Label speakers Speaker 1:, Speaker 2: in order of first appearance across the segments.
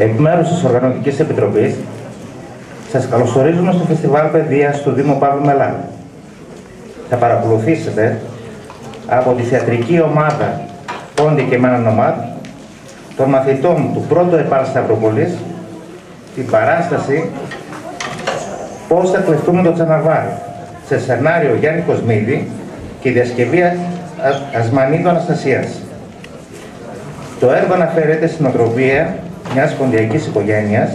Speaker 1: Εκ μέρους της Οργανωτικής Επιτροπής, σας καλωσορίζουμε στο Φεστιβάλ Παιδείας του Δήμου Παύλου Μελά. Θα παρακολουθήσετε από τη θεατρική ομάδα Πόντι και Μένα Νομάτ των μαθητών του πρώτου ΕΠΑΛ Σταυροπολής την παράσταση «Πώς θα κλεφτούμε το Τσαναβάρι» σε σενάριο Γιάννη Κοσμίδη και διασκευή Ασμανίδου Αναστασίας. Το έργο αναφέρεται στην οτροπία μιας ποντιακής οικογένειας,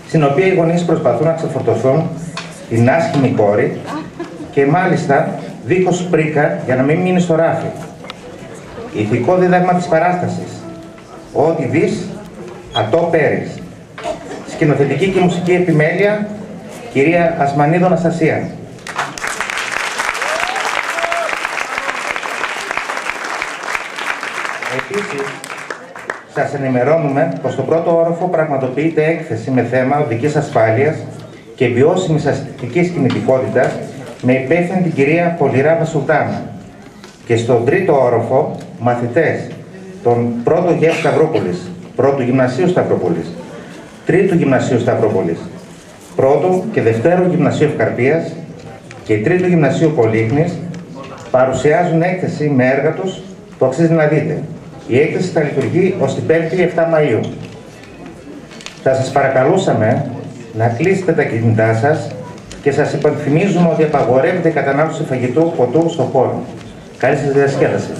Speaker 1: στην οποία οι γονείς προσπαθούν να ξεφορτωθούν την άσχημη κόρη και μάλιστα δίχως πρίκα για να μην μείνει στο ράφι. Ηθικό δίδαγμα της παράστασης: ό,τι δεις, ατό πέρεις. Σκηνοθετική και μουσική επιμέλεια, κυρία Ασμανίδου Αναστασία. Επίσης, σας ενημερώνουμε πως στο πρώτο όροφο πραγματοποιείται έκθεση με θέμα οδικής ασφάλειας και βιώσιμης αστικής κινητικότητας με υπεύθυνη την κυρία Πολυράβα Σουλτάνα. Και στον τρίτο όροφο, μαθητές των πρώτου ΓΕΦ Σταυρόπολης, πρώτου Γυμνασίου Σταυρόπολης, τρίτου Γυμνασίου Σταυρόπολης, πρώτου και δευτέρου Γυμνασίου Ευκαρπίας και τρίτου Γυμνασίου Πολύχνης παρουσιάζουν έκθεση με έργα τους που αξίζει να δείτε. Η έκθεση θα λειτουργεί ως την 5η 7 Μαΐου. Θα σας παρακαλούσαμε να κλείσετε τα κινητά σας και σας υπενθυμίζουμε ότι απαγορεύεται η κατανάλωση φαγητού ποτού στον χώρο. Καλή σας διασκέδαση.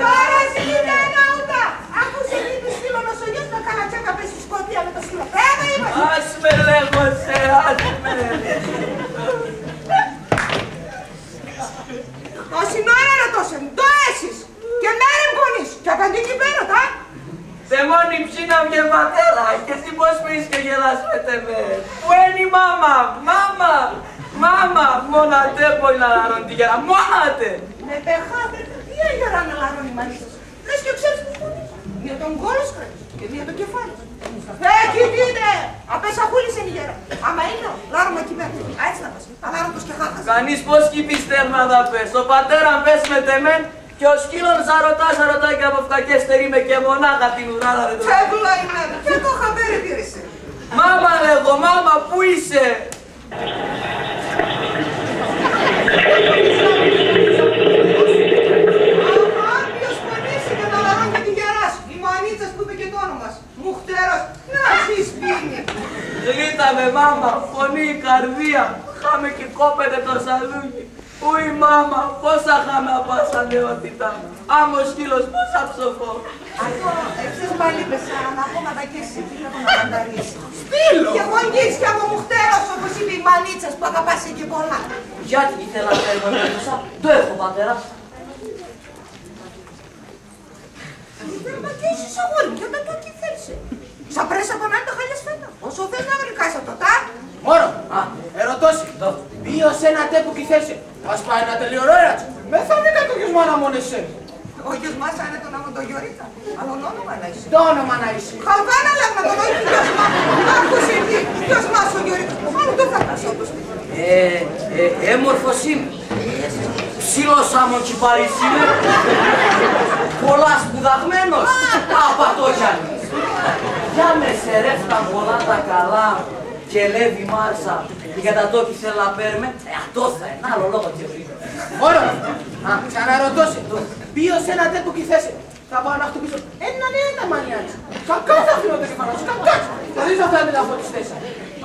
Speaker 2: Τώρα ζητείτε ένα ούτα! Άκουσε μη του στείλω νοσογιός με καλατσάκα πες στη σκοτία με το Ας με λέγω σε, ας με.
Speaker 3: Όση νόρα ρωτώσε μου, το έσυς και μέρε μπονείς και απαντήκει πέρα, τα.
Speaker 2: Σε μόνη ψήνα βγε πατέρα και εσύ πώς πεις και γελάς με τεμέ. Πού είναι η μάμα, μάμα, μάμα, μόνατε μπορεί να λαρώνει τη γέρα, μόνατε.
Speaker 3: Με πεχάτε, τι έγερα να λαρώνει η μανίσας. Λες και ξέρεις που πονείς. Μία τον κόλος κρέμεις και μία το κεφάλι. Κοιτείτε, απέσαχούλησε η γέρα. Άμα είναι, λάρωμα εκεί μέσα. Έτσι να πας, αλάροντος και χάχας.
Speaker 2: Κανείς πώς κυπείς τέρματα πες, ο πατέρα πες με τεμέν. Και ο σκύλων ζαρωτά και από φτακές στερíme και μονάχα την ουράδα ρε τώρα.
Speaker 3: Τσέγκλα είμαι, και το χαμπέρι πήρησε.
Speaker 2: Μάμα λέγω, μάμα, πού είσαι.
Speaker 3: Αν ποιος πονήσει και να λαρώνει τη γερά σου. Η μανίτσας που είπε και το όνομα σου. Μουχτέρος, να ζεις πίνει.
Speaker 2: Γλίτα με μάμα, φωνή, καρδία. Χάμε και κόπεται το σαλούγι. Ου η μάμα, πόσα χάμε από άσα νεότητα. Άμμο σκύλος, πόσα ψοφώ.
Speaker 3: Αυτό, ξέρεις πάλι πέσα αναπόματα και εσύ, τι να τον απανταρίσει. Σπίλο! Και εγώ αγγίξ κι άμα μουχτέρος, όπως είπε η μανίτσας που αγαπάσαι και πολλά.
Speaker 2: Γιατί ήθελα να φέρουμε μέσα, το έχω πατέρα.
Speaker 3: Ήθελα να καίσεις αγόρι και μετά το ακυθέλησε. Σαν πρέσα πανάνε τα χαλιά σφαίνα. Όσο θες να βρικάς αυτό, τα.
Speaker 4: Μόρο, ερωτώσει. Ποιος ένα τέπου κυθέσει. Ας πάει ένα τελειορόρατς. Με θα βρει κάποιο γιος μάνα μόνο εσύ.
Speaker 3: Ο γιος μας είναι τον άμον το Γιωρίκα. Αλλά όνομα να είσαι.
Speaker 4: Το όνομα να είσαι.
Speaker 3: Χαλβάνα λέγνα τον όχι γιος μας. Άκουσε εκεί. Γιος μας ο Γιωρίκα. Μάλλον το θα πας όπως.
Speaker 2: Έμορφος είμαι. Ψήλος άμμον κυπάρης είμαι. Πολλά σπουδαγμένος. Απατόγιαννης. Για με σερέφταν πολλά τα καλά. Και λέβει Μάρσα και για τα τόκι θέλει να παίρνουμε, αυτό θα είναι, άλλο λόγο και βρήκα.
Speaker 4: Μόρο, ξαναρωτώσει. Ποιος ένα τέπου κυθέσει. Θα πάω να χτυπήσω ένα μανιάνης. Κακά θα αφήνω το κεφαλό σου, κακά. Χωρίς αυτά με τα φωτιστές.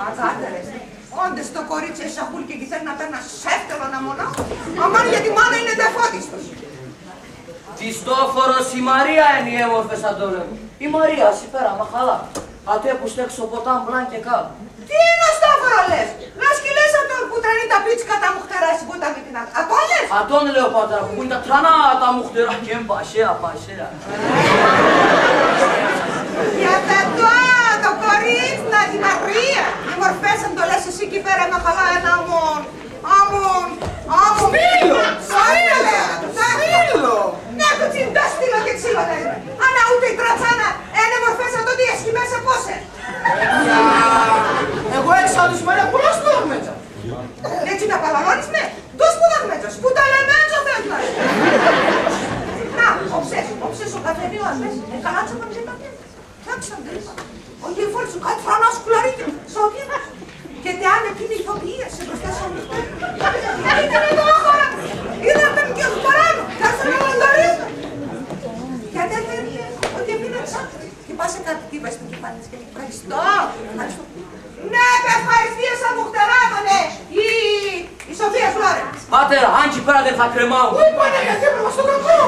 Speaker 3: Αγάτερες. Όντες το κορίτσι έχει σαχούλ και εκεί θέλει να παίρνει σέφτερο να μονά. Αμάν γιατί μάνα είναι τεφώτιστος.
Speaker 2: Χριστόφορος η Μαρία είναι η έμορφες σαν το λέμε. Η Μαρία πέρα μαχαλά. Ατέ που στέξω ποτάμ μπλάν και κάτω.
Speaker 3: Τι είναι ο Στάφορο λες. Λες και λες αυτόν που τρανεί τα πίτσικα τα μουχτεράς που τα με την άλλη. Ατόν λες.
Speaker 2: Ατόν λέω πατέρα που είναι τα τρανά τα μουχτερά και μπασέα.
Speaker 3: Για το κορίτσι να τη Μαρία. Οι μορφές αν το λες εσύ εκεί πέρα μαχαλά ένα αμόν.
Speaker 4: Σπίλο! Σπίλο!
Speaker 3: Ναι, το τσιντά στείλω και ξύλο λέει. Άνα ούτε η τρατσάνα, είναι μορφές σαν το τι έχει μέσα πόσε.
Speaker 4: Εγώ έξω σημαίνει πολλά σπουδαγμέτσα.
Speaker 3: Έτσι να παλαβώνεις με, το σπουδαγμέτσα, σπουδαλεμέντσο θες να. Να, όψες ο καθενείο ας πες, καλάτσα πάνω και τα πια. Κάτσε να τρεις. Ο γεφόρος σου κάτι φρανά σκουλαρίκιο, σαν πιένας. Γιατί αν εκείνη η ηθοποιία σε μπροστά σε όλους πέρα. Ήταν εδώ χώρα μου. Είδατε και εγώ παράνω. Κάτσε να λανταρίζω. Γιατί έλεγε ότι έμεινα τσάκρη. Και πας σε κάτι τι βάζεις το κεφάλι της και λέει ευχαριστώ. Ναι, ευχαριστίες σαν μουχτεράδωνε. Η Σοφία Φλόρεντς.
Speaker 2: Πατέρα, αν και πέρα δεν θα κρεμάω.
Speaker 3: Πού είπανε γιατί έπρεπε στον κακό.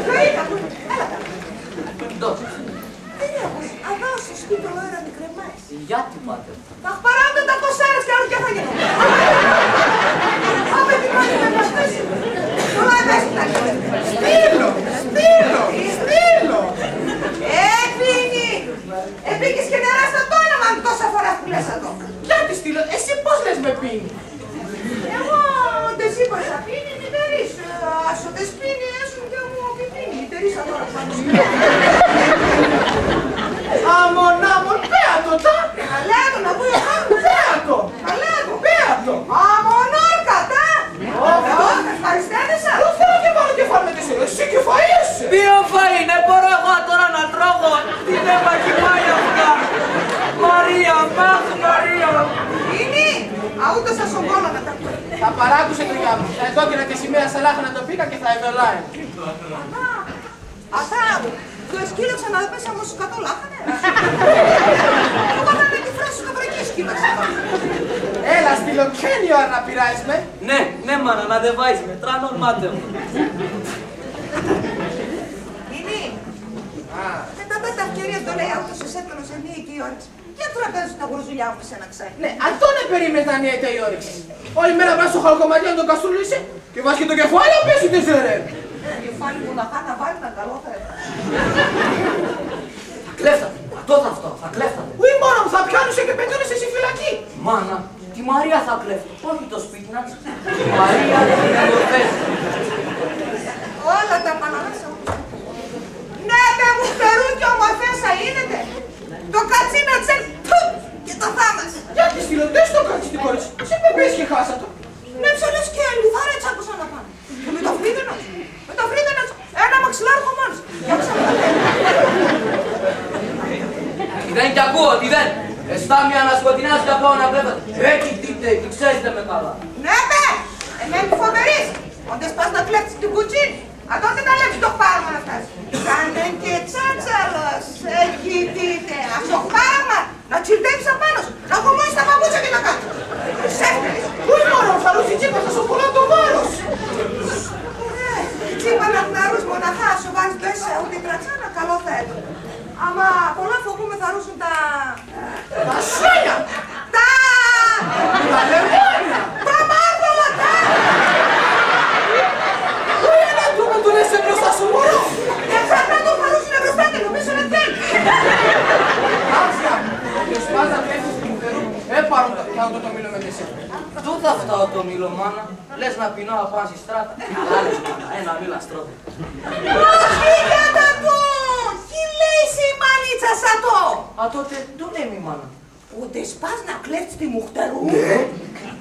Speaker 3: Καΐτα που είναι. Έλα τα. Τι λέγω, αλλά στο σπίτι ο αέρα με κρεμάει.
Speaker 2: Γιατί πατέρα.
Speaker 3: Θα παράγονται τα κοσάρες και άλλο και θα γίνω. Άμε την άλλη με παστές. Πολλά ευαίσθητα τα λέει.
Speaker 4: Σπίλο!
Speaker 3: Επίνει. Επίκεις και νερά στα το όνομα αν τόσα φορά που λες εδώ.
Speaker 4: Γιατί στείλω, εσύ πώς λες με πίνει.
Speaker 3: Εγώ δεν είπα θα πίνει μητερής. Άσο δεν σπίνει έσουν και μου πίνει. Μητερής τώρα πάνω σπίνει.
Speaker 4: Αμον, πέατο τα!
Speaker 3: Καλέγω να πω
Speaker 4: Πέατο!
Speaker 3: Καλέγω.
Speaker 4: Πέατο!
Speaker 3: Αμονόρκα τα. Ευχαριστένεσα.
Speaker 4: Δεν θέλω και πάρω κεφάλι με τη σειρά, εσύ και φαΐεσαι!
Speaker 2: Ποιο φα είναι, μπορώ εγώ τώρα να τρώγω. Τι δεν μ' ακοιμάει αυτά. Μαρία, μάχ Μαρία.
Speaker 3: Είναι. Αούτο σας ογκόλω να τα πω.
Speaker 4: Θα παράκουσε το γεια μου. Θα έδωκαινα και σημαία σε λάχανα το πήκα και θα ευελάει.
Speaker 3: Αυτά, το εσκύλωξα να πέσα όμως σου κατώ λάχανε. Εγώ θα με τη φράση σου καβρική σκύλωξα.
Speaker 4: Έλα στείλω, ποια είναι η ώρα να πειράζεις με.
Speaker 2: Ναι μάνα, να δεν βάζεις με, τρανόν μάτε μου.
Speaker 3: Είναι. Μετά τα ευκαιρία το λέει αυτός ο σέτονος σε μία εκεί η ώρα. Για τραπέζι τα γουρζουλιά μου σε ένα ξέρει.
Speaker 4: Ναι, αυτό είναι περίμενες να νιέται η όρεξη. Όλη μέρα βράζει το χαλκοματιό να τον καστρούλησε και βάζει και το κεφάλι πέσει τη ρε.
Speaker 3: Κεφάλι μου να χάνει να βάλει ένα καλό θέμα.
Speaker 2: Θα κλέφτατε. Αυτό θα αυτό. Θα κλέφτατε.
Speaker 4: Ουι μόνο μου, θα πιάνουσε και πετούνεσαι στη φυλακή.
Speaker 2: Μάνα, τη Μαρία θα κλέφτω. Όχι το σπίτι να της. Τη Μαρία δεν την εγκορφέζει.
Speaker 3: Όλα τα παναλάσα μου. Ναι, με μου φτερούκι ομορφές θα γίνετε. Το κατσίνα τσέλ και το θάμας.
Speaker 4: Γιατί στείλοντες το κάτσει την κόρη σου. Σε πεπές και χάσα το.
Speaker 3: Ναι, ψωλές και λιθάρα έτσι άκουσα να πάνε. Και με το φρύδινος. Με το φρύδινος. Ένα μαξιλάρχο μόνος. Για ξαναπατέ.
Speaker 2: Τι δεν κι ακούω, τι δεν. Εστάμια να σκοτεινάζει τα πάω να βλέπετε. Έτσι δείτε, τι ξέρετε με καλά.
Speaker 3: Ναι, με! Εμένη φοβερής. Όντες πας να κλέψεις την κουτσίνη. Αν τότε να λέξεις το πάρμα να φτάσει. Κάνε και τσάτσαλος. Εκεί δείτε. Ας το πάρμα. Να τσιρτέψεις απάνω σου. Να κομμώσεις τα παπούτσια και να κάτω. Σέφτερες.
Speaker 4: Ουι μόνο, θα ρούσει τσίπα, θα σου πουλά το βάρος.
Speaker 3: Τσίπα να γνωρούς μοναχά, σου βάζεις μέσα ούτε κρατσάνα, καλό θα έτω. Άμα πολλά φοβούμε θα ρούσουν τα...
Speaker 4: Τα σέλια.
Speaker 3: Τα...
Speaker 4: Τα λεμόνια.
Speaker 3: Τα μάρμολα, τα...
Speaker 4: Ουι ένα του με τον έσαι μπροστά σου μωρό.
Speaker 3: Εξαρτά το θα ρούσουν μπροστά και νομίζω να θέλει.
Speaker 4: Άξια, και σπάζα πέφτεις του μουτερού, έπαρον το μήλο με τεσσέ.
Speaker 2: Πού θα φτάω το μήλο, μάνα. Λες να πεινώ απάνω στη στράτα. Άλλες, μάνα, ένα μήλα στρώτα.
Speaker 3: Όχι κατά του! Τι λέει η μανίτσα σαν το!
Speaker 2: Α, τότε το λέμε, μάνα.
Speaker 3: Ούτε σπάς να κλέφτεις τη μουχτερού. Ναι.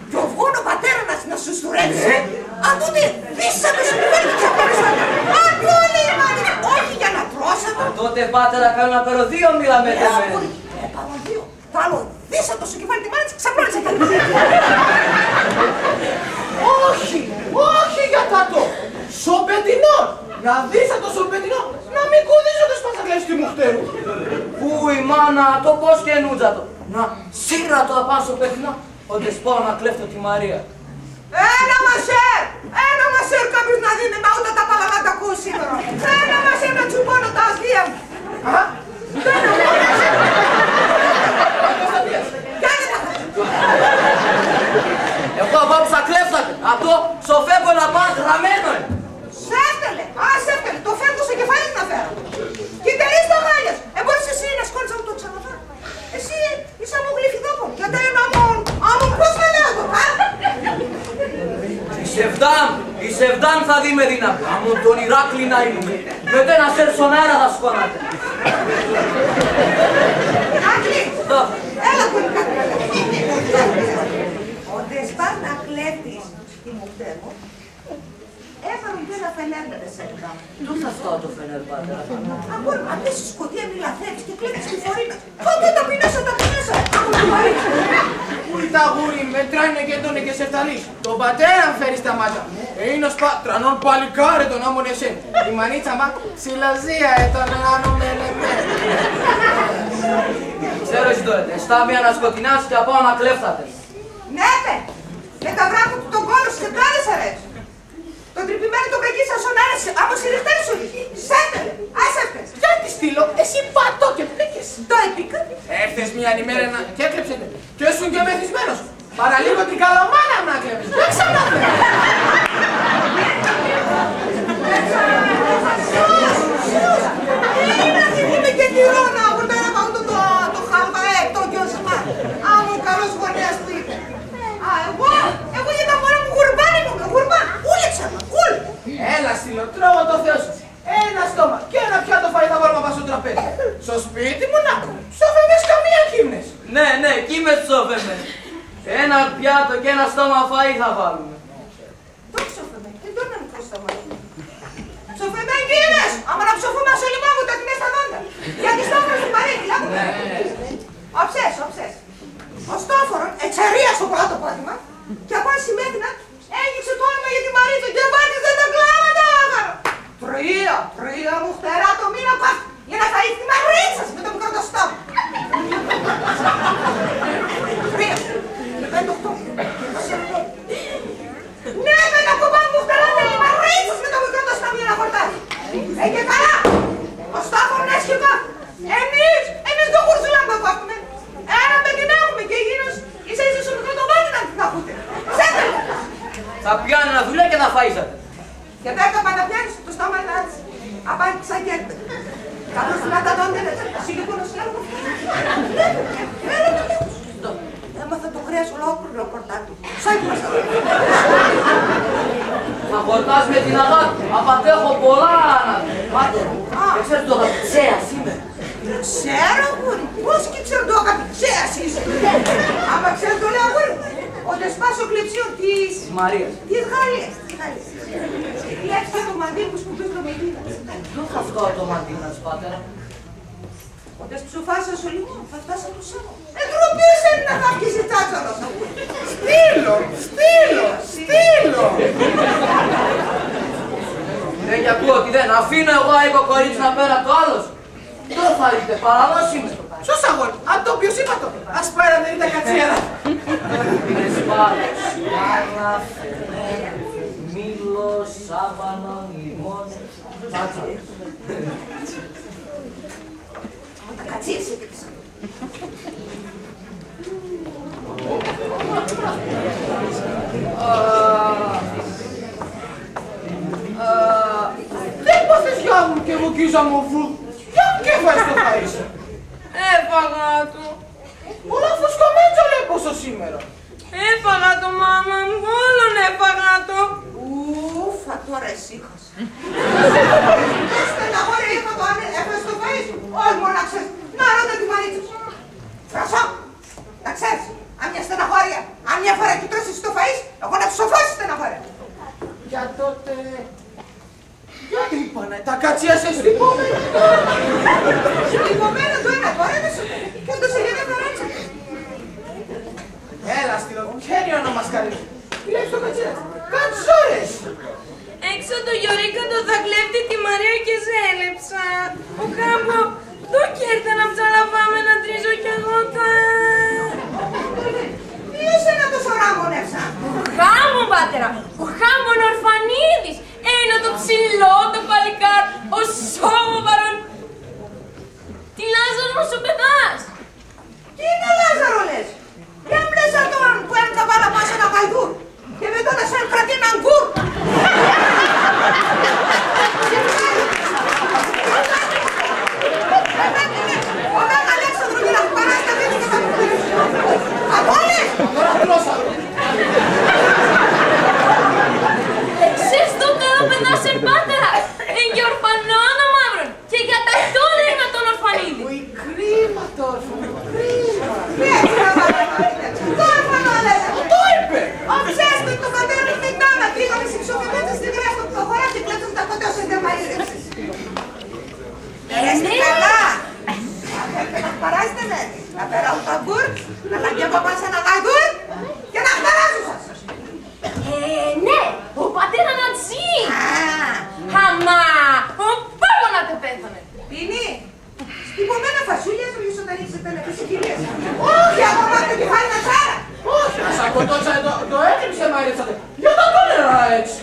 Speaker 3: Και ο βγόνο πατέρα να σου στουρέψει. Ναι. Α, τότε δίσα το σου κουβέρνει και απέρισαν. Α, το λέει η μανίτσα. Όχι για να τρώσαμε.
Speaker 2: Τότε πάτερα κάνω να παίρνω 2 μήλα με τεμένη.
Speaker 3: Πάνω 2. Το άλλο δίσα το σου κεφάλι τη μάνιτσα, ξαπλώνεσαι και
Speaker 4: Όχι, όχι για κάτω. Σοπετινό. Να δεις το σοπετινό, να μην κουδίζονται σπάς να κλέψεις τη μουχτέρου.
Speaker 2: Πού η μάνα, το πώς και νούτζα το. Να σύρρα το απάνω στο πεθινό, ότι σπάω να κλέφτω τη Μαρία.
Speaker 3: Ένα μασέρ κάποιος να δίνει μα ούτε τα παλαβά τα ακούω σήμερα. Ένα μασέρ να τσουμπώνω τα ασδία μου.
Speaker 4: Α,
Speaker 2: Εγώ από που θα κλέφτατε. Αυτό σοφεύω να πάω γραμμένο.
Speaker 3: Σέφτελε, σέφτελε, το φέρνω στο κεφάλι να φέρω. Κοίτερείς το γάλιας, μπορείς εσύ να σκόλτσα μου το ξαναφέρω. Εσύ είσαι αμογλυφιδόπον, γιατί είναι αμον, πώς να λέω το
Speaker 2: Η Σεβδάν θα δει με δύναμη. Αμον τον Ηράκλη να ήμουν. Μετά ένα σέρ στον αέρα θα σκόνατε.
Speaker 3: Άκλη, έλα που είναι κάτι να λέω. Ο Δεσπάς να κλέφτεις τη μουχτέρ μου, έφεραν και ένα φενέρ με τεσσέλικα.
Speaker 2: Πού θα φτάω το φενέρ, πατέρα.
Speaker 3: Ακούω, αν πες στη σκοτία μη λαθεύεις και κλέβεις τη φορήνα. Τότε τα πεινέσαι, τα πεινέσαι. Άκου το βαρύτητα.
Speaker 4: Ουι τα γούρι, μετράνε και τον και σε φταλείς. Τον πατέρα φέρει στα μάτια. Είναι ως τρανών παλικάρι τον άμον εσέν. Η μανίτσα μα ψηλαζία ήταν άνω με λεμένη.
Speaker 2: Ξέρω εσύ τώρα, εστάμια να σκοτεινάς και από να κλέφτατε.
Speaker 3: Ναι, με τα βράχου του τον κόλλο σου και πλάνες αρέσει. Τον τρυπημένο τον κακί σας τον άρεσε, από συρριχτές σου λύχει. Σέφερε, άσεφτες.
Speaker 4: Για τη στείλω, εσύ πατώ και πλήκες.
Speaker 3: Το επίκα.
Speaker 4: Έρθες μια ημέρα και έκλεψε και ήσουν και μεθυσμένος. Παραλίγο την καλαμάνα να κλέβεις. Δεν ξανακλέβεις.
Speaker 3: Είναι να θυμούμε και τη Ρώνα, από το ένα το χαλβαέ, το γιοσμά. Άμμο καλός γονέας που είπε. Α, εγώ για τα μωρά μου γουρμπάνι μου, γουρμπά. Ούλεξα με, ούλ.
Speaker 4: Έλα στείλω, τρώω το Θεό σου. Ένα στόμα και ένα πιάτο φαΐ θα βάλω πάνω στο τραπέζι. Στο σπίτι μου να πούμε. Σοφεμές καμία κύμνες.
Speaker 2: Ναι, κείμες σοφεμές. Ένα πιάτο και ένα στόμα φαΐ θα βάλουμε.
Speaker 3: Το ψοφεμέ, δεν το είναι μικρό στόμα. Ψοφεμέ γίνες, άμα να ψοφούμε ας όλοι μάγου τα τιμές στα δόντα. Γιατί στόφορος του παρέκει, λάβω. Οψές. Ο στόφορον εξαιρία στο πρώτο πάτημα και από στη Μέθηνα έγιξε το όνομα για τη Μαρίτσα και βάτιζε τα κλάματα άχαρο. Τρία μου φτερά το μήνα πας για να φαείς τη Μαρίτσα με το μικρό το στόμα. 3, 5, 8, 7. Ναι, με τα κουμπά μου φτερά η Μαρίτσα με το μικρό το στόμα για να χορτάσει. Και καλά, ο στόφορον έσκυπα
Speaker 2: φαΐζατε.
Speaker 3: Και δεν τα παναπιάνεις το στόμα της. Απάντησα και κάπως να τα δόντια, σιλικούνος έργο. Έλα το λίγο. Έμαθα το κρέας ολόκληρο πορτάτου. Σάιπλα σας.
Speaker 2: Θα χορτάς με την αγάπη. Απαντέχω πολλά να δεν ξέρεις το αγαπητσέας σήμερα.
Speaker 3: Ξέρω, αγούρι. Πώς και ξέρω το αγαπητσέας είσαι. Άμα ξέρεις το λέω, αγούρι. Όταν σπάσω κλεψίον της
Speaker 2: Μαρίας.
Speaker 3: Της Γαλλίας. Κλέψτε το μαντί που σκουπείς το μαντίνα.
Speaker 2: Ποιο θα βγάλω το μαντίνας, πατέρα.
Speaker 3: Όταν ψουφάσα σου λίγο, θα φτάσει από το σώμα. Εντροπήσε να χάπιες η τσάτσαλος, αγούρι. Στείλω.
Speaker 2: Δεν για ακούω ότι δεν αφήνω εγώ αίκο κορίτσι να πέρα το άλλος. Το θα δείτε, παραλώ σήμερα.
Speaker 4: Ποιος αγόρι, αν το ποιος είπα το. Ας πέρα δεν ήταν κατσιέρα.
Speaker 2: Εσπάλος, Άννα, Φενέρα, Μήλο, Σάβανο, Λιμόνι, Τσάτσαλος.
Speaker 3: Τα κατσίες έπαιξαν.
Speaker 4: Δεν πάθες γεια μου και μου κίζα μου βου. Για και φάεις το φαΐσο.
Speaker 5: Έφαγα το.
Speaker 4: Όλα φουσκωμέντζο λέει πόσο σήμερα.
Speaker 5: Έφαγα το, μάμα μου. Όλον έφαγα το.
Speaker 3: Ουφα, τώρα εσύχασα. Στεναχώρια είπα το αν έφερες το φαΐ σου. Όχι μόνο να ξέρεις. Να ρώτα τη μανίτσα σου. Φρασό, να ξέρεις. Αν μια στεναχώρια, αν μια φορά του τρώσεις το φαΐ, εγώ να ψοφώσεις στεναχώρια.
Speaker 4: Για τότε... Γιατί είπανε, τα κατσία σε στυπωμένα.
Speaker 3: Στυπωμένα το ένα τώρα δεν σου και το σε γίνεται ράτσα.
Speaker 4: Έλα στείλω, χέρι όνομα σκαρί. Κλέψει το κατσία. Κατσόρες.
Speaker 5: Έξω το Γιωρίκαντο θα κλέβει τη Μαρία και ζέλεψα. Ο Κάμπο, το κέρδε να ψαλαβάμε να τρίζω κι εγώ τα...
Speaker 3: Ποιος είναι τόσο ράμονευσα.
Speaker 5: Ο Χάμον, πάτερα. Ο Χάμον Ορφανίδης. Ένα το ψηλό, το παλικάρ, ο Σόβαρον. Τι Λάζαρο μας ο παιδάς.
Speaker 3: Τι είναι Λάζαρο λες. Για μπλέσα τον που είναι καβάλα μας ένα γαϊδούρ. Και μετά να σαν κρατεί έναν γκουρ. Ο Μέγα Αλέξανδρο και να του παράσει τα πίτη και θα του πήρεις. Απόλες.
Speaker 4: Τώρα γλώσσα.
Speaker 5: Ξέρεις το καλό παιδά σε πάτερα. Για ορφανό να μαύρον. Και για τα τόλια είναι τον Ορφανίδη.
Speaker 4: Ουι, κρίμα το όρφανο, κρίμα.
Speaker 3: Τι έτσι να βάλε. Το ορφανό Αλέξανδρο.
Speaker 4: Το είπε.
Speaker 3: Ξέρεις το το πατέρα μου την τάμα. Πήγαμε σε ψωφιμέντα στην γραία στο προχωρά και κλέψαμε τα κοντά σε δερμαΐρεψες. Είστε καλά. Να παράσετε με. Να περάω τα γκουρ, να λαγγεύω πάνω σε ένα γαϊδούρ και να χαράζω σας.
Speaker 5: Ναι, ο πατέρα να τσι. Αμά, ο πάγο να τε πέθανε.
Speaker 3: Πίνει. Στυπωμένα φασούλια ζωγείς όταν είσαι πέλεπες οι κυρίες. Όχι, από μάτω το κεφάλι να τσάρα.
Speaker 4: Όχι, να σ' ακοτώτσα το έκρυψε μαρίτσατε. Για τα τόλερα έτσι.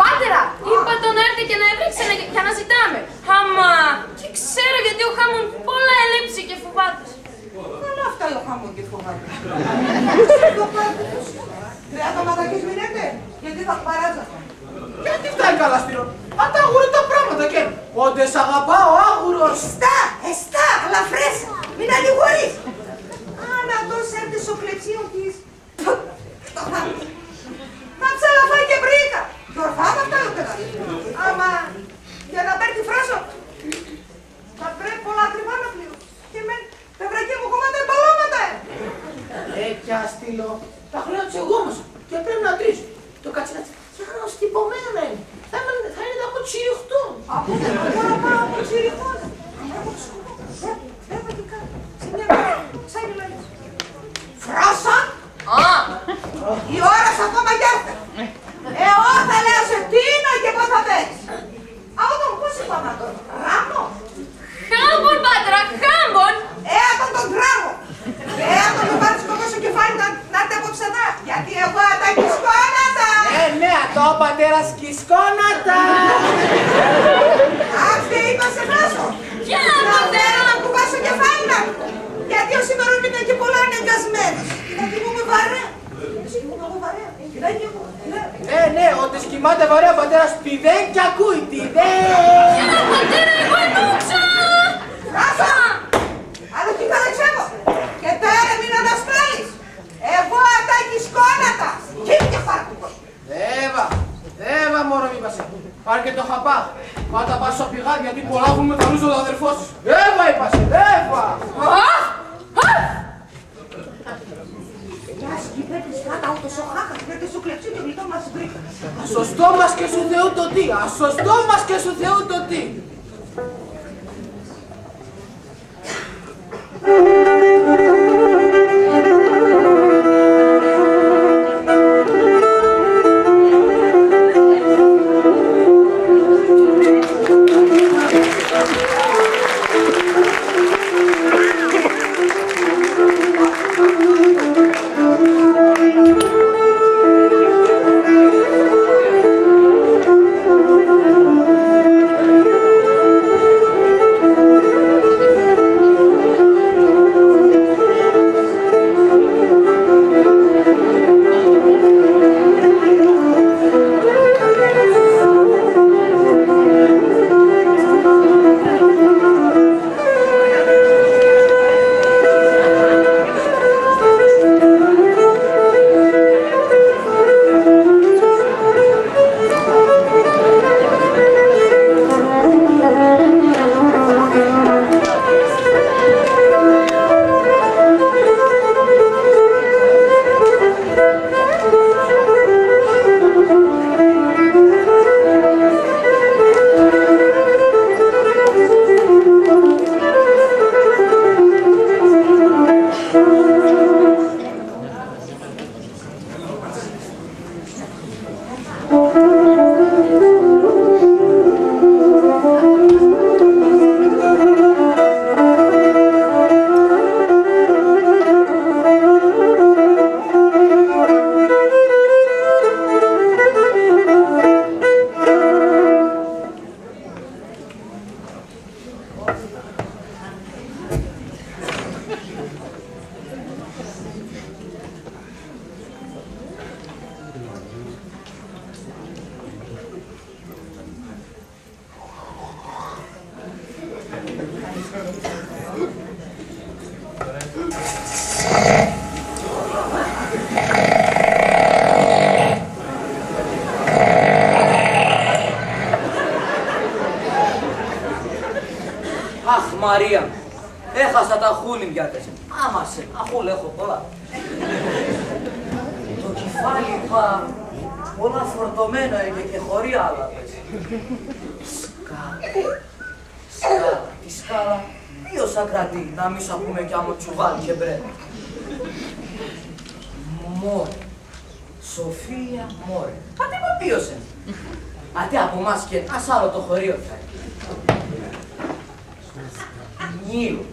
Speaker 5: Πάτερα, είπα τον έρθει και να έβρεξε και να ζητάμε. Αμά, και ξέρω γιατί ο Χάμον πολλά ελέψει και φοβάται.
Speaker 3: Καλά αυτά ο χαμόν και φοβάται. Το πάτε τους. 30 ματακές μηνέτε, γιατί θα παράζα.
Speaker 4: Γιατί φτάνει καλά στήρω. Αν τα αγούρω τα πράγματα και πότε σ' αγαπάω άγουρος.
Speaker 3: Εστά, αλλά φρέσα. Μην αλληγορείς. Ανατός έρθει στο κλεψίον της. Το χάμι. Θα ψαλαφάει και μπρίκα. Και ορφάμα αυτά το παιδάκι. Άμα για να παίρνει φράσο, θα πρέπει πολλά ακριβά να πλήρω. Και με πευρακή μου κομμάτι μπαλώματα.
Speaker 4: Κι αστήλω. Τα χρέω τους εγώ μας. Και πρέπει να τρεις. Το κατσινάτσι. Σαν στυπωμένο να είναι. Θα είναι από τσιριχτό.
Speaker 3: Από τώρα πάω από τσιριχτό. Από το σκοπό. Βέβαια και κάτω. Σε μια μέρα. Σαν γελαλής. Φράσα. Η ώρα σου ακόμα γιάρτα. Εγώ θα λέω σε τι είναι και πώς θα παίξεις. Από τον πώς είπαμε τώρα. Ράμο.
Speaker 5: Χάμπον, πάτερα, χάμπον.
Speaker 3: Τον τον τράγω. Τον το πάρεις κομμά στο κεφάλι να έρθει από ψανά. Γιατί εγώ τα κυσκόνατα.
Speaker 4: Ναι, το πατέρα σκισκόνατα.
Speaker 3: Αχ, τι είπα σε φράσο.
Speaker 5: Ποια
Speaker 3: πατέρα να κουμπάς στο κεφάλι να. Γιατί ο σήμερα είναι και πολλά αναγκασμένος. Θα κοιμούμε βαρέα. Εσύ κοιμούμε βαρέα. Δεν κοιμούμε.
Speaker 4: Ναι, ότι σκυμάται βαρέα πατέρας τη δεν κι ακούει τη δεν.
Speaker 5: Έλα πατέρα, εγώ εννοούσα.
Speaker 3: Ράσα! Αλλά τι καλεξεύω. Και τώρα μην ανασπρέλεις. Εγώ ατάκεις κόνατα. Κύπηκε πάρκουτος.
Speaker 4: Δέβα μωρό μη πασέ. Πάρ' και το χαπά. Πάτα πας στο πηγάδι γιατί πολλά έχουν μεταλλούς ο αδερφός σου. Δέβα είπασε, δέβα.
Speaker 3: Μια σκυπέτης κάτα ούτως ο χάχας πρέπει σου κλεψεί το γλυκό μας βρήκα.
Speaker 4: Ασωστό μας και σου Θεού το τι, ασωστό μας και σου Θεού το τι.
Speaker 2: Μαρία, έχασα τα χούλιμπιάτες. Άμασε, αχούλ έχω πολλά. Το κεφάλι είπα, πολλά φορτωμένο έγινε και χωρί άλλα πες. Σκάλα, τη σκάλα, ποιος θα κρατεί, να μη σου πούμε κι άμμο τσουβάλι και μπρε. Μόρε, Σοφία Μόρε. Πάτε που ποιος είναι. Αντί από εμάς και ας άλλο το χωρίο θα είναι. Μήλο.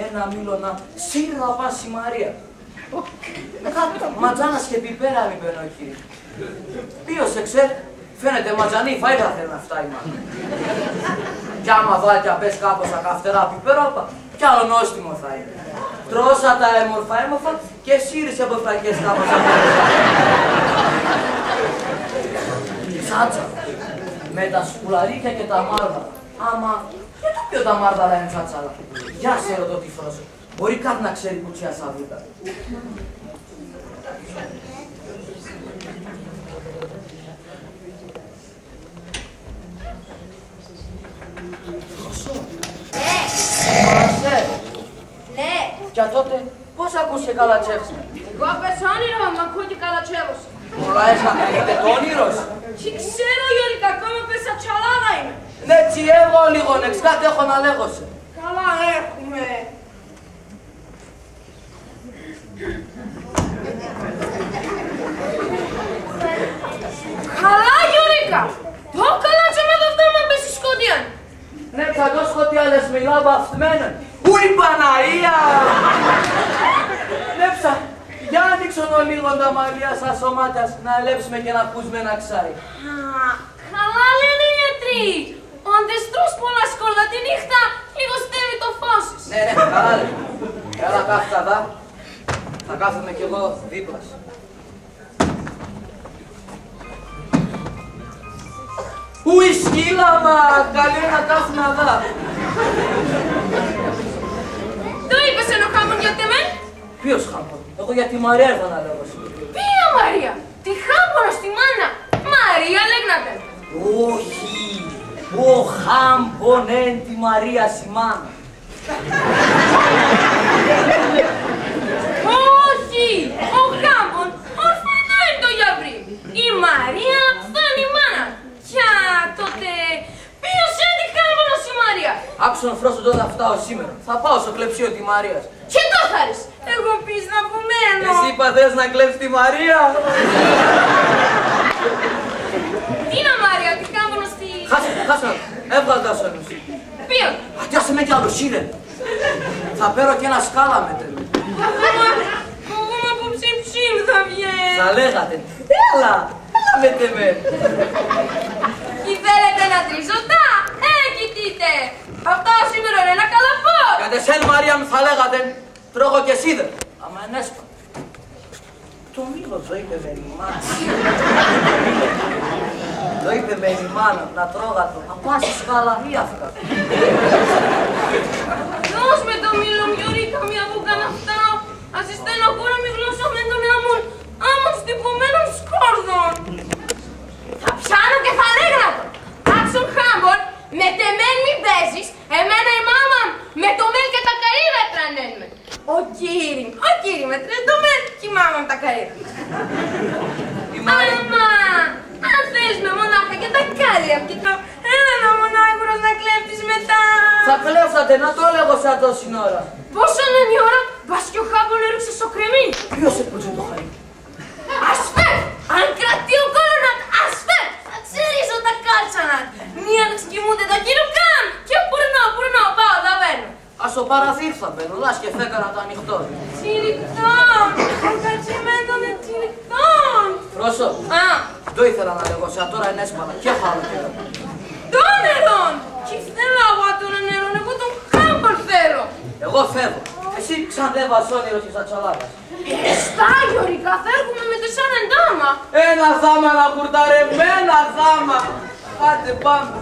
Speaker 2: Ένα μήλο να σύρρα πάση Μαρία. Ματζάνας και πιπέρα μη παίρνω κύριε. Ποιος ξέρει, φαίνεται ματζανή φαΐδα θέλει να φτάει μάλλον. Κι άμα δάκια πες κάπως τα καυτερά πιπερόπα, κι άλλο νόστιμο θα είναι. Τρώσα τα έμορφα και σύρισε μποφτακές κάπως τα τσάτσα, με τα σκουλαρίκια και τα μάρδαρα. Άμα, για το ποιο τα μάρδαρα είναι τσάτσαλα. Για σε ρωτώ τη φρόσο. Μπορεί κάτι να ξέρει κουτσιά σαβούτα. Φρόσο. Μάσαι.
Speaker 5: Ναι.
Speaker 2: Για τότε, πώς ακούς και καλατσεύσαι.
Speaker 5: Εγώ πες όνειρο, μ' ακούω και καλατσεύωσε.
Speaker 2: Όλα είτε το όνειρος.
Speaker 5: Τι ξέρω Γιώργη, ακόμα πες ατσαλάδα είμαι.
Speaker 2: Ναι, τσι εγώ λίγο, νεξ κάτι έχω να λέγωσε.
Speaker 5: Καλά έχουμε. Καλά Γιώργικα, το καλάτσα με το αυτό με πες στη σκοτία.
Speaker 2: Ναι, καντώ σκοτία λες μιλάω βαφτμένον. Ου η Παναία! Νέψα, για ανοίξω λίγο τα μαλλιά σας ο μάτιας, να ελέψουμε και να ακούσουμε ένα ξάρι.
Speaker 5: Καλά λένε οι γιατροί. Αν δεν στρως πολλά σκόλα τη νύχτα, λιγοστεύει το φως.
Speaker 2: Ναι, καλά λέει. Έλα κάθετα δά. Θα κάθομαι κι εγώ δίπλα σου. Ουι σκύλαμα, καλή να κάθουν αδά.
Speaker 5: Το είπες ενώ Χάμον για τεμέν.
Speaker 2: Ποιος Χάμον, εγώ για τη Μαρία ήρθα να λέγω.
Speaker 5: Ποια Μαρία, τη Χάμπονα στη μάνα. Μαρία λέγνατε.
Speaker 2: Όχι, ο Χάμπον εν τη Μαρία Σιμάνα.
Speaker 5: Όχι, ο Χάμπον ορφανό είναι το γιαβρί. Η Μαρία θα είναι η μάνα. Κι τότε ποιος είναι τη Χάμπονα η Μαρία.
Speaker 2: Άκουσα να φρώσω τότε αυτά σήμερα. Θα πάω στο κλεψίο τη Μαρίας.
Speaker 5: Και το χάρης, εγώ πεις να απομένω.
Speaker 2: Εσύ είπα θες να κλέψεις τη Μαρία.
Speaker 5: Τι είναι Μαρία, τη Χάμπονα στη...
Speaker 2: Χάσε, έβγαλε τα σώνους.
Speaker 5: Ποιον.
Speaker 2: Ατιάσε με κι άλλο, σύρε. Θα πέρω και ένα σκάλα με τέλο.
Speaker 5: Εγώ από ψιμ θα βγαίνει.
Speaker 2: Θα λέγατε, έλα με τεμέ.
Speaker 5: Τι θέλετε να τριζωτά, κοιτείτε. Αυτά σήμερα είναι ένα καλαπό.
Speaker 2: Για τεσέν Μαρία μου θα λέγατε, τρώγω και σίδερ. Άμα ενέσπα. Το μήλο το είπε με η μάνα. Το είπε με η μάνα να τρώγατο. Να πάσει σκάλα ή αυτά.
Speaker 5: Δώσ' με το μήλο μου, Γιωρίκα, μια που κάνα αυτά. Ας στέλνω ακόμα μη γλώσσα με τον άμμον. Άμμον στυπωμένων σκόρδων. Θα πιάνω και θα λέγνατο. Άξον Χάμπον, με τεμέν μη παίζεις. Εμένα η μάμα με το μέλ και τα καΐρα τρανένμε. Ο κύρι με τρε το μέλ και η μάμα με τα καΐρα. Άμα, αν θέλεις με μονάχα και τα κάλια μου κοιτάω, έλα να μονάχουρος να κλέφτεις μετά.
Speaker 2: Θα κλέφτατε, να το έλεγω σαν τόση ώρα.
Speaker 5: Πόσο είναι η ώρα, μπας και ο Χάμπον έριξε στο κρεμμύν.
Speaker 2: Ποιος έπαιξε το χάρι.
Speaker 5: Ας φέρ, αν κρατεί ο κόλωνατ, ας φέρ, θα ξερίσω τα κάλτσανατ. Μία να κοιμούνται τα κυρουκάν και πουρνώ, πάω, θα βαίνω.
Speaker 2: Ας το παραθύρ θα μπαίνω, λάς και φέκανα το ανοιχτό.
Speaker 5: Τσιρικτόν, ο κατσιμέντον είναι τσιρικτόν.
Speaker 2: Φρόσο,
Speaker 5: Α,
Speaker 2: το ήθελα να λέγω, σε τώρα είναι έσπανα και χάλο και εδώ.
Speaker 5: το νερόν, κι θέλω εγώ τον νερόν, εγώ τον Χάμπον θέλω.
Speaker 2: Εγώ φεύγω, εσύ ξαντεύας όνειρο της ατσαλάκας.
Speaker 5: Στα Γιωρίκα, θα έρχομαι με το σαν εντάμα.
Speaker 2: Ένα θάμα να κουρταρεύουμε, ένα θάμα. Άντε πάμε.